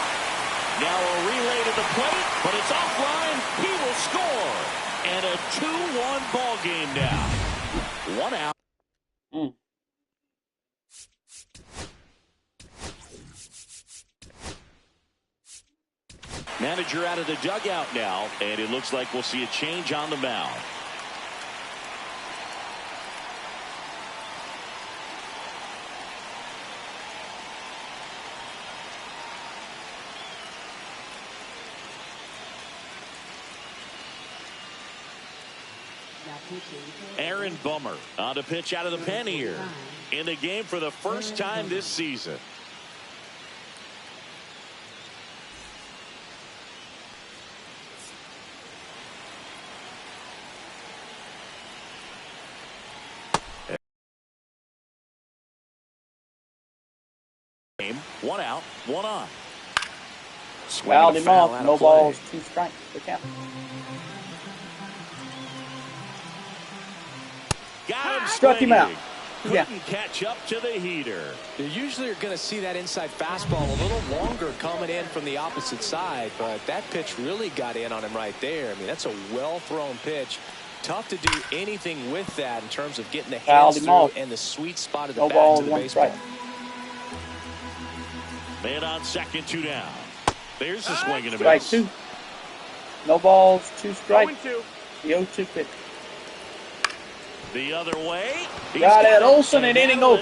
Now a relay to the plate, but it's offline. He will score. And a 2-1 ball game now. 1 out. Manager out of the dugout now, and it looks like we'll see a change on the mound. Aaron Bummer on to pitch out of the pen here in the game for the first time this season. Game, 1 out, 1 on. Fouled him off. No balls, 2 strikes. The count. Got him. Struck him out. Couldn't catch up to the heater. You usually are going to see that inside fastball a little longer coming in from the opposite side, but that pitch really got in on him right there. I mean, that's a well-thrown pitch. Tough to do anything with that in terms of getting the hands through and the sweet spot of the bat to the baseball. Man on second, 2 down. There's the swing and a Strike miss. 2. No balls, 2 strikes. The 0-2 pitch. The other way. Got it, Olsen and inning over.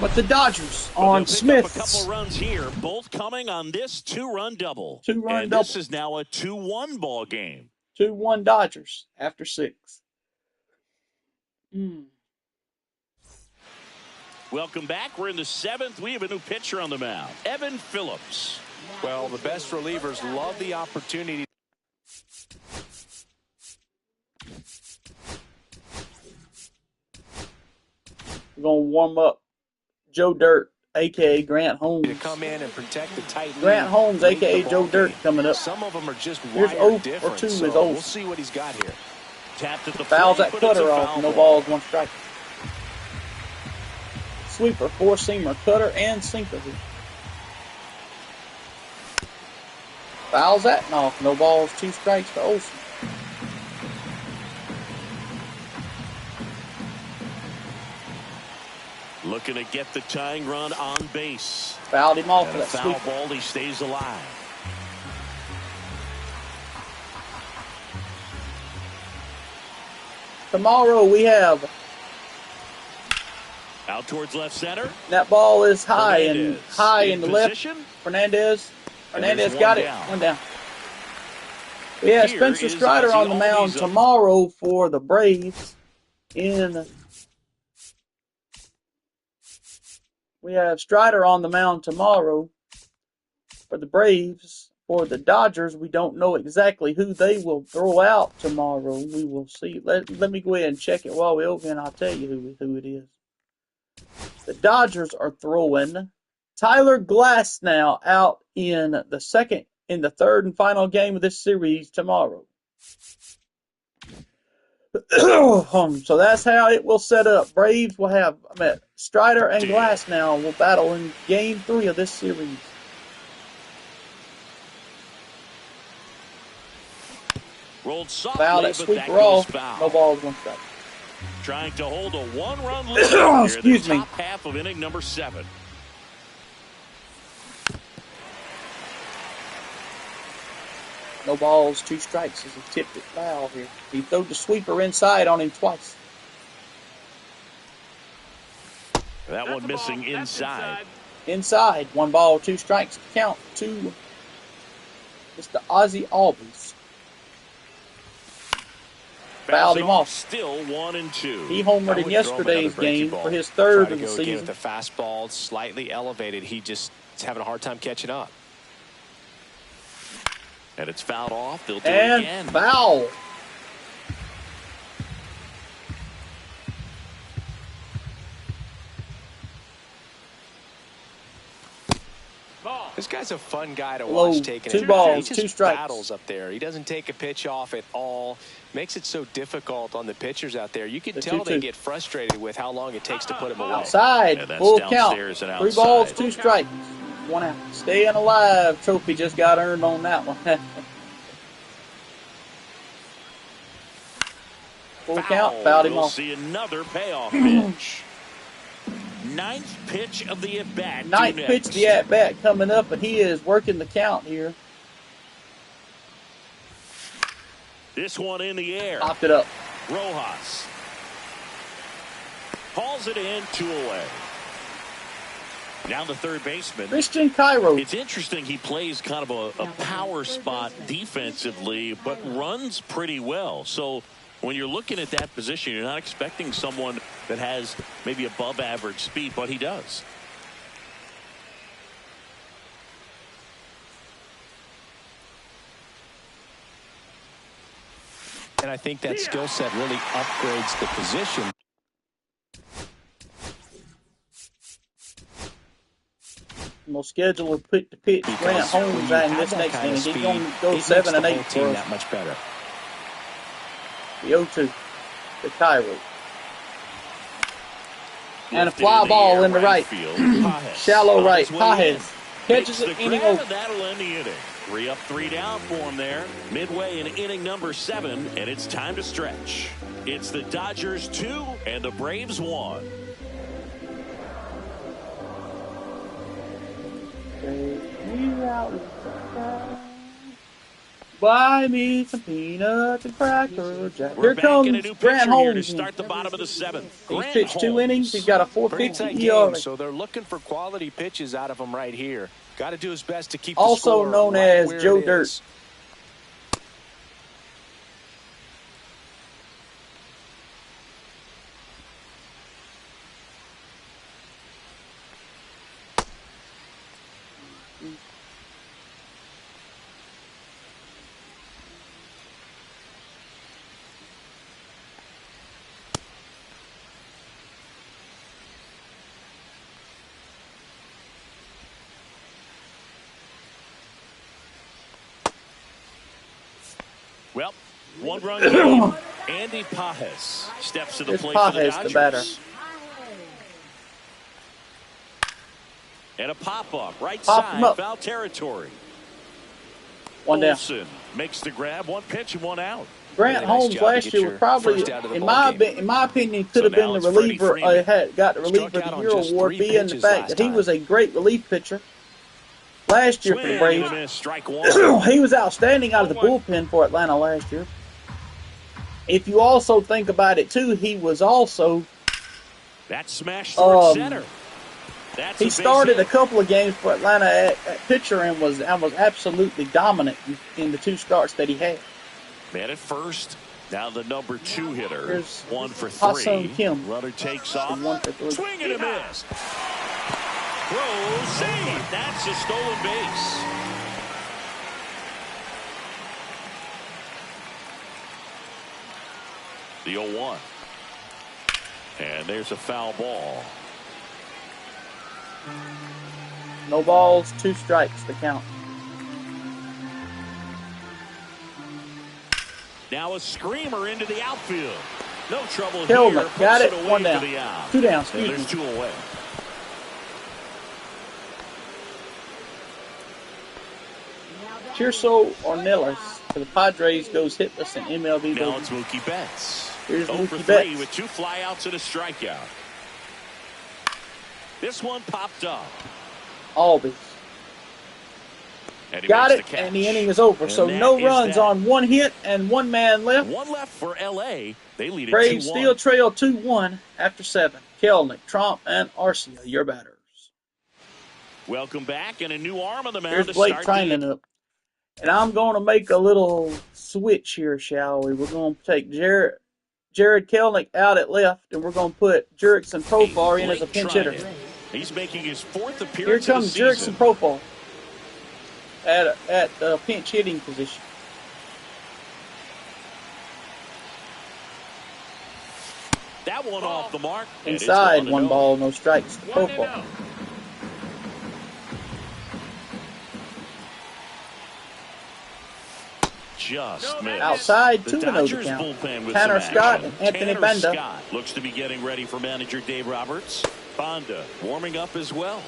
But the Dodgers on Smith. A couple runs here, both coming on this 2-run double. 2-run double. This is now a 2-1 ball game. 2-1 Dodgers after 6. Welcome back. We're in the 7th. We have a new pitcher on the mound, Evan Phillips. Well, the best relievers love the opportunity. We're going to warm up Joe Dirt, a.k.a. Grant Holmes. To come in and protect the tight lead. Grant Holmes, a.k.a. Joe Dirt, coming up. Some of them are just Here's wired 0 different, or 2 so is 0. we'll see what he's got here. Tapped at the Fouls plate, that but it's a cutter off. foul No ball. balls, 1 strike. Sweeper, 4-seamer, cutter, and sinker. Fouls that off. No balls, 2 strikes to Olsen. Looking to get the tying run on base. Fouled him off And for a that foul sweeper. ball, he stays alive. Tomorrow we have. Out towards left center. That ball is high and Hernandez high in the left. position. Hernandez there's got one it. down. 1 down. We have Here Spencer is Strider on the Ozzie mound Albies up. tomorrow for the Braves in We have Strider on the mound tomorrow for the Braves. For the Dodgers, we don't know exactly who they will throw out tomorrow. We will see. Let me go ahead and check it while we're over, and I'll tell you who it is. The Dodgers are throwing Tyler Glasnow out in the third and final game of this series tomorrow. So that's how it will set up. Braves will have Strider and Glasnow will battle in Game 3 of this series. Rolled softly, Foul at sweeper off. No balls, 1 strike. Trying to hold a 1-run lead here. Excuse me. Top half of inning number 7. No balls, 2 strikes as he tipped it foul here. He threw the sweeper inside on him twice. That one missing inside. Inside. 1 ball, 2 strikes. Count to Mr. Ozzie Albies. Fouled him off. Still 1-2. He homered in yesterday's game for his third of the season. With the fastball slightly elevated, he just is having a hard time catching up. And it's fouled off. They'll do it again. And foul. This guy's a fun guy to Low, watch taking 2 it. balls, he 2 just strikes. battles up there. He doesn't take a pitch off at all. Makes it so difficult on the pitchers out there. You can tell they get frustrated with how long it takes to put him away. Outside, full count. 3 balls, 2 strikes. 1 out. Staying alive. Trophy just got earned on that one. Full count, fouled him We'll off. see another payoff pitch. 9th pitch of the at-bat. 9th pitch of the at-bat coming up, and he is working the count here. This one in the air. Popped it up. Rojas hauls it in, 2 away. Now the third baseman. Christian Cairo. It's interesting. He plays kind of a power spot defensively, but runs pretty well. So when you're looking at that position, you're not expecting someone that has maybe above average speed, but he does. And I think that skill set really upgrades the position. We'll schedule a pitch Grant Holmes in this next inning. He's going to go 7 and 8 for us. That much better. The 0-2 to Cairo. And a fly ball in the right. Shallow right. Pajes catches it, inning over. That'll end the inning. 3 up, 3 down for him there. Midway in inning number 7, and it's time to stretch. It's the Dodgers 2 and the Braves 1. Buy me some peanuts and Cracker Jack. We're Here comes back in a new Grant pitcher Holmes. here to start the bottom of the 7th. He's Grant pitched 2 Holmes. innings. He's got a Pretty tight 4.50 game, ERA. so they're looking for quality pitches out of him right here. Got to do his best to keep Also the score known right as where Joe it Dirt. is. Well, 1-run game. Andy Pajes steps to the It's plate for the Pajes, Dodgers. the batter. And a pop-up, right Pop him side, up. foul territory. 1 down. Olsen makes the grab, 1 pitch and 1 out. Grant Really nice Holmes job to last get year your was probably, first out of the in ball my opinion, could So have been now the it's Freddie reliever. Freeman. Got the reliever Struck of out the on year just award, 3 being the pitches fact last that he time. was a great relief pitcher last year for the Swing Braves. and a miss, strike 1. He was outstanding out of the bullpen for Atlanta last year. If you also think about it too, he was also That smash towards center. That's he a base started hit. a couple of games for Atlanta at pitcher and was absolutely dominant in the 2 starts that he had. Man at first. Now the number 2 hitter. Here's 1 for 3. Ha-Seong Kim. Runner takes off. 1 for 3. Swing and a miss. Throw, save. That's a stolen base. The 0-1. And there's a foul ball. No balls, 2 strikes to count. Now a screamer into the outfield. No trouble Kelnick here. got it. Puts away 1 for down. the out. 2 down, And excuse there's me. 2 away. Tirso Ornelas for the Padres goes hitless in MLB. Now it's Mookie Betts. Here's 0 for Mookie 3 Betts. with 2 flyouts and a strikeout. This one popped up. Albies. And he Got makes it, the catch. and the inning is over. And So that no is runs that. on 1 hit and 1 man left. 1 left for L.A. They lead it 2-1. Braves still trail 2-1 after 7. Kelnick, Trump, and Arcia, your batters. Welcome back, and a new arm on the mound Here's to Blake start training up. And I'm going to make a little switch here, shall we? We're going to take Jared Kelnick out at left, and we're going to put Jurickson Profar in as a pinch hitter. He's making his 4th Here appearance of the comes season. Jurickson Profar at the pinch hitting position. That one off the mark. and it's Inside, 1-0. 1 ball, no strikes to 1-0. Profar. Just missed. Outside, The 2-0 to Dodgers count. bullpen with Tanner some Scott action. and Anthony Tanner Banda. Scott looks to be getting ready for manager Dave Roberts. Banda warming up as well.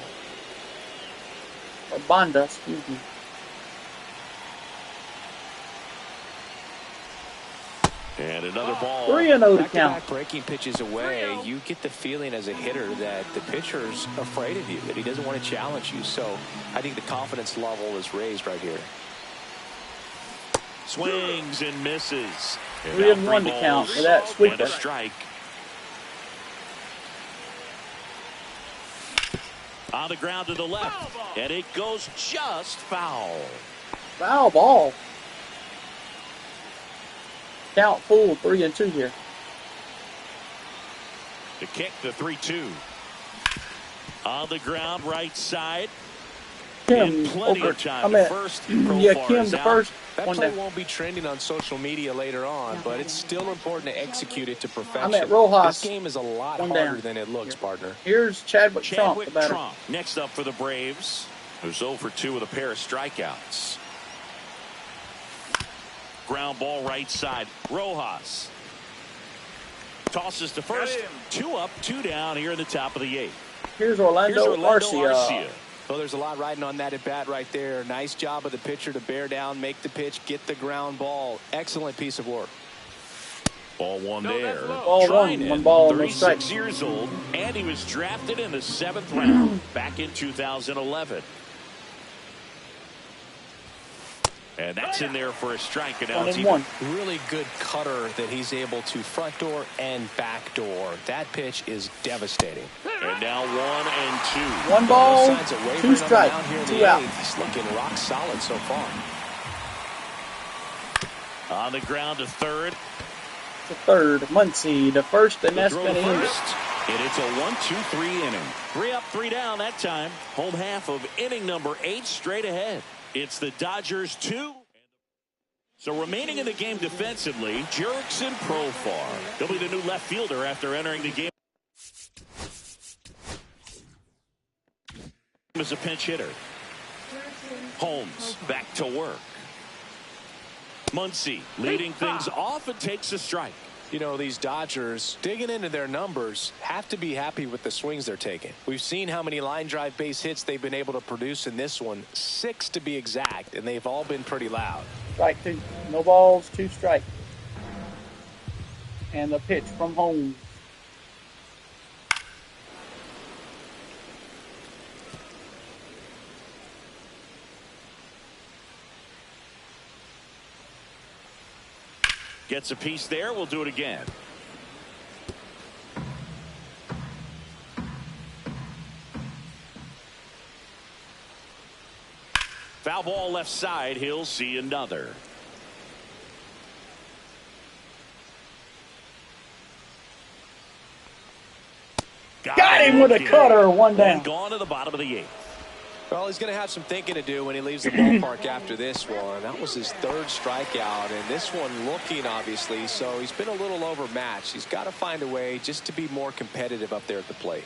Or Banda, excuse me. And another ball. 3-0 to count. Back-to-back breaking pitches away, you get the feeling as a hitter that the pitcher's afraid of you, that he doesn't want to challenge you. So I think the confidence level is raised right here. Swings and misses. 3-1 to count for that And sweeper. a strike. On the ground to the left. And it goes just foul. Foul ball. Count full, 3-2 here. The kick, the 3-2. On the ground, right side. Kim In plenty over. of time I'm to at first. yeah, Profar Kim is the out. first. That 1 play down. won't be trending on social media later on, but it's still important to execute it to perfection. I'm at Rojas. This game is a lot 1 harder down. than it looks, Here. partner. Here's Chadwick Trump, the Chadwick batter. Trump next up for the Braves, who's 0 for 2 with a pair of strikeouts. Ground ball right side. Rojas tosses to first. 2 up, 2 down here in the top of the 8th. Here's Orlando Arcia. Arcia. Well, there's a lot riding on that at bat right there. Nice job of the pitcher to bear down, make the pitch, get the ground ball. Excellent piece of work. Ball 1 there. Ball 1, 1 ball, no 36 strikes. years old, and he was drafted in the 7th round back in 2011. And that's in there for a strike. And now it's even. 1-1. Really good cutter that he's able to front door and back door. That pitch is devastating. And now 1 and 2. 1 ball, No signs of wavering 2 on the strikes, mound here in 2 the out. 8th. He's looking rock solid so far. On the ground to third. The third, Muncy, the first, and The that's throw been to ended. first. And it's a 1-2-3 inning. 3 up, 3 down that time. Home half of inning number 8 straight ahead. It's the Dodgers 2. So remaining in the game defensively, Jurickson Profar. He'll be the new left fielder after entering the game as a pinch hitter. Holmes back to work. Muncy leading things off and takes a strike. You know, these Dodgers, digging into their numbers, have to be happy with the swings they're taking. We've seen how many line drive base hits they've been able to produce in this one. 6 to be exact, and they've all been pretty loud. Strike 2. No balls, 2 strikes. And the pitch from Holmes. Gets a piece there. We'll do it again. Foul ball left side. He'll see another. Got him with a cutter, one down. Gone to the bottom of the 8th. Well, he's going to have some thinking to do when he leaves the ballpark after this one. That was his 3rd strikeout, and this one looking, obviously, so he's been a little overmatched. He's got to find a way just to be more competitive up there at the plate.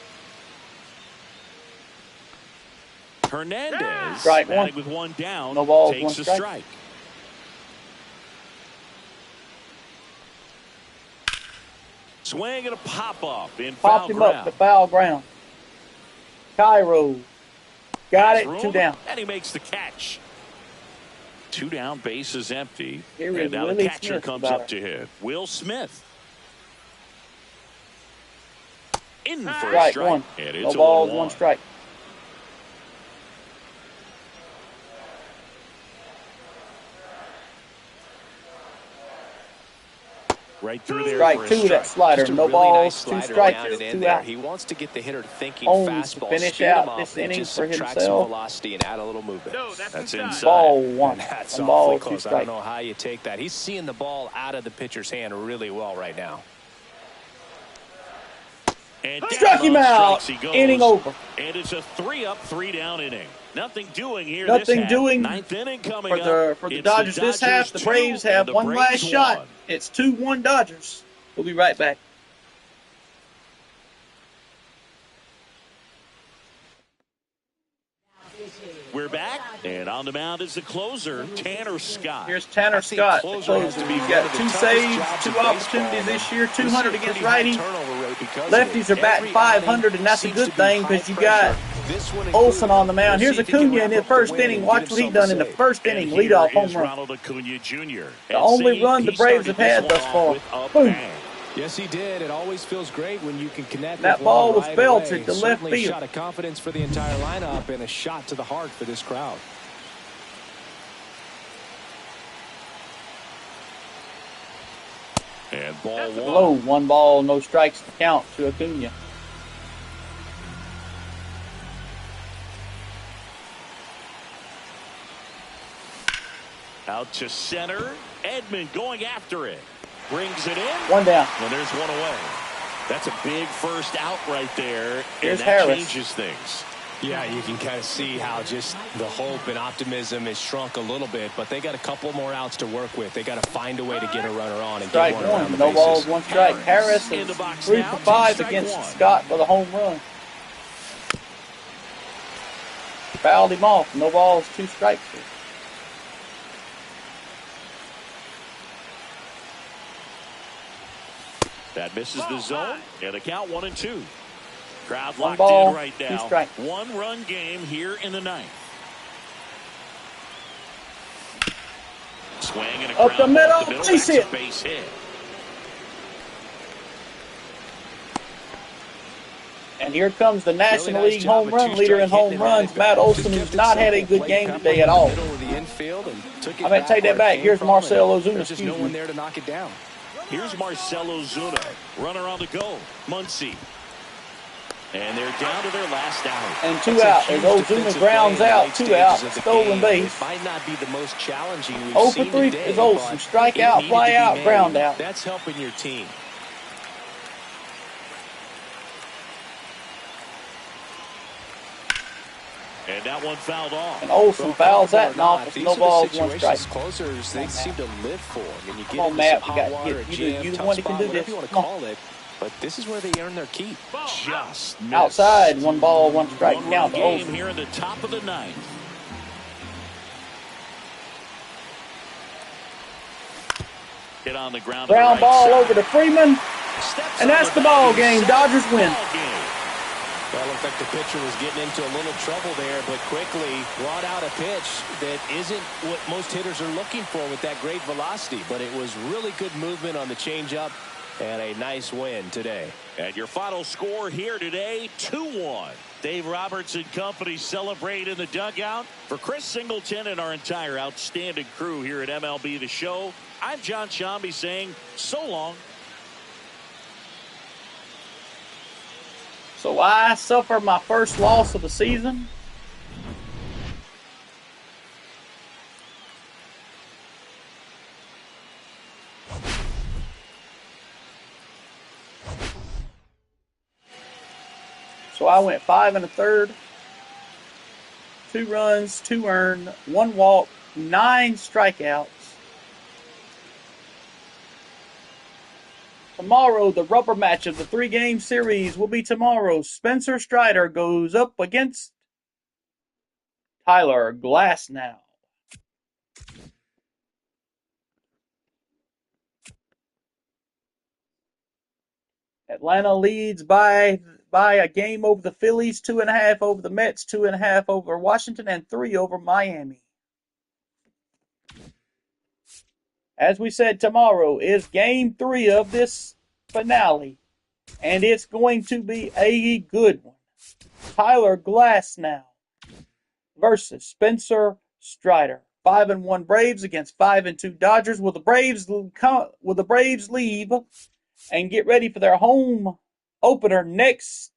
Hernandez, Strike one. with 1 down, No balls, takes 1 a strike. strike. Swing and a pop-up in foul Popped him ground. up to foul ground. Cairo. Got it, Room, 2 down. And he makes the catch. 2 down, base is empty. Here And is now the Willie catcher Smith comes about up to hit. Will Smith. In for a Strike strike. 1. And No it's balls, 0-1. 1 strike. Right through there Strike for a 2, strike. that slider. Just a No really balls, nice 2 slider strikes, down and in 2 there. out. He wants to get the hitter thinking Owns to fastball, finish speed out him this up, and inning just for subtract some himself. velocity and add a little movement. No, that's That's inside. inside. Ball 1. And that's 1 awfully ball, 2 close. I strikes. don't know how you take that. He's seeing the ball out of the pitcher's hand really well right now. And Struck down him on out. strikes he goes. Inning over. And it's a 3-up, 3-down inning. Nothing doing here. Nothing this half. doing 9th inning coming For the It's Dodgers this half. The 2 Braves and have the one Braves last shot. won. It's 2-1 Dodgers. We'll be right back. We're back, and on the mound is the closer, Tanner Scott. Here's Tanner Scott, the closer. He's got 2 saves, 2 opportunities this year, 200 against righty. Lefties are batting 500, and that's a good thing because you got Olsen on the mound. Here's Acuna in the first inning. Watch what he done in the first inning. Leadoff home run. Ronald Acuna Jr. The only run the Braves have had thus far. Boom. Yes, he did. It always feels great when you can connect. That with ball one was right belted away. to left Certainly field. A shot of confidence for the entire lineup and a shot to the heart for this crowd. And ball 1. Low, 1 ball, no strikes to count to Acuna. Out to center. Edman going after it. Brings it in. 1 down. And there's 1 away. That's a big first out right there. Here's and that Harris. changes things. Yeah, you can kind of see how just the hope and optimism has shrunk a little bit, but they got a couple more outs to work with. They got to find a way to get a runner on and Strike get one around 1. the No bases. balls, 1 strike. Harris in is the box 3 now. for 5 Strike against 1. Scott for the home run. Fouled him off. No balls, 2 strikes. That misses the zone. And the count 1-2. Crowd 1 locked ball, in right 2 now. strikes. 1-run game here in the 9th. Swing and a Up the ground ball up middle, base That's a hit. base hit. And here comes the National Really nice League job home of run leader in two-strike home hitting and runs, batted Matt back. Olson, Just who's kept it not had a simple. good Played game cover today in at the all. middle of the infield and took it I meant to take back that where it back. came Here's from, Marcell and Ozuna, there's just no excuse one me. there to knock it down. Here's Marcell Ozuna. Runner on the go. Muncy. And they're down to their last out. And 2 That's a out. huge As Ozuna defensive grounds play in the out, late 2 stages out. of the Stolen game. base. It might not be the most challenging we've 0 for seen 3 today, is Olson. but Strike it out, needed fly to be out, made. ground out. That's helping your team. And that one fouled off. And Olson fouls that and off with These no are the balls, 1 strike. situations closers they seem to live for. I mean, you Come get on, into Matt. some We hot got water, you a the jam, you the tough one that can spot, do whatever this. you want to Come on. call it. But this is where they earn their keep. Just missed. Outside, 1 ball, 1 strike. 1-run Count to game Olson. here in the top of the 9th. Hit on the ground. to the Ground right ball side. over to Freeman. Steps And on that's the bat. ball game. Set. Dodgers win. Ball game. Well, it looked like the pitcher was getting into a little trouble there, but quickly brought out a pitch that isn't what most hitters are looking for with that great velocity. But it was really good movement on the changeup and a nice win today. And your final score here today, 2-1. Dave Roberts and company celebrate in the dugout. For Chris Singleton and our entire outstanding crew here at MLB The Show, I'm John Shambi saying so long. So I suffer my first loss of the season. So I went 5 1/3. 2 runs, 2 earned, 1 walk, 9 strikeouts. Tomorrow, the rubber match of the 3-game series will be tomorrow. Spencer Strider goes up against Tyler Glasnow. Atlanta leads by a game over the Phillies, 2.5 over the Mets, 2.5 over Washington, and 3 over Miami. As we said, tomorrow is game 3 of this finale, and it's going to be a good one. Tyler Glasnow versus Spencer Strider. 5-1 Braves against 5-2 Dodgers. Will the Braves leave and get ready for their home opener next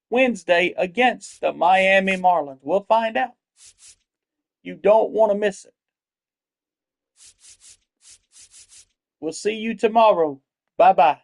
Wednesday against the Miami Marlins? We'll find out. You don't want to miss it. We'll see you tomorrow. Bye-bye.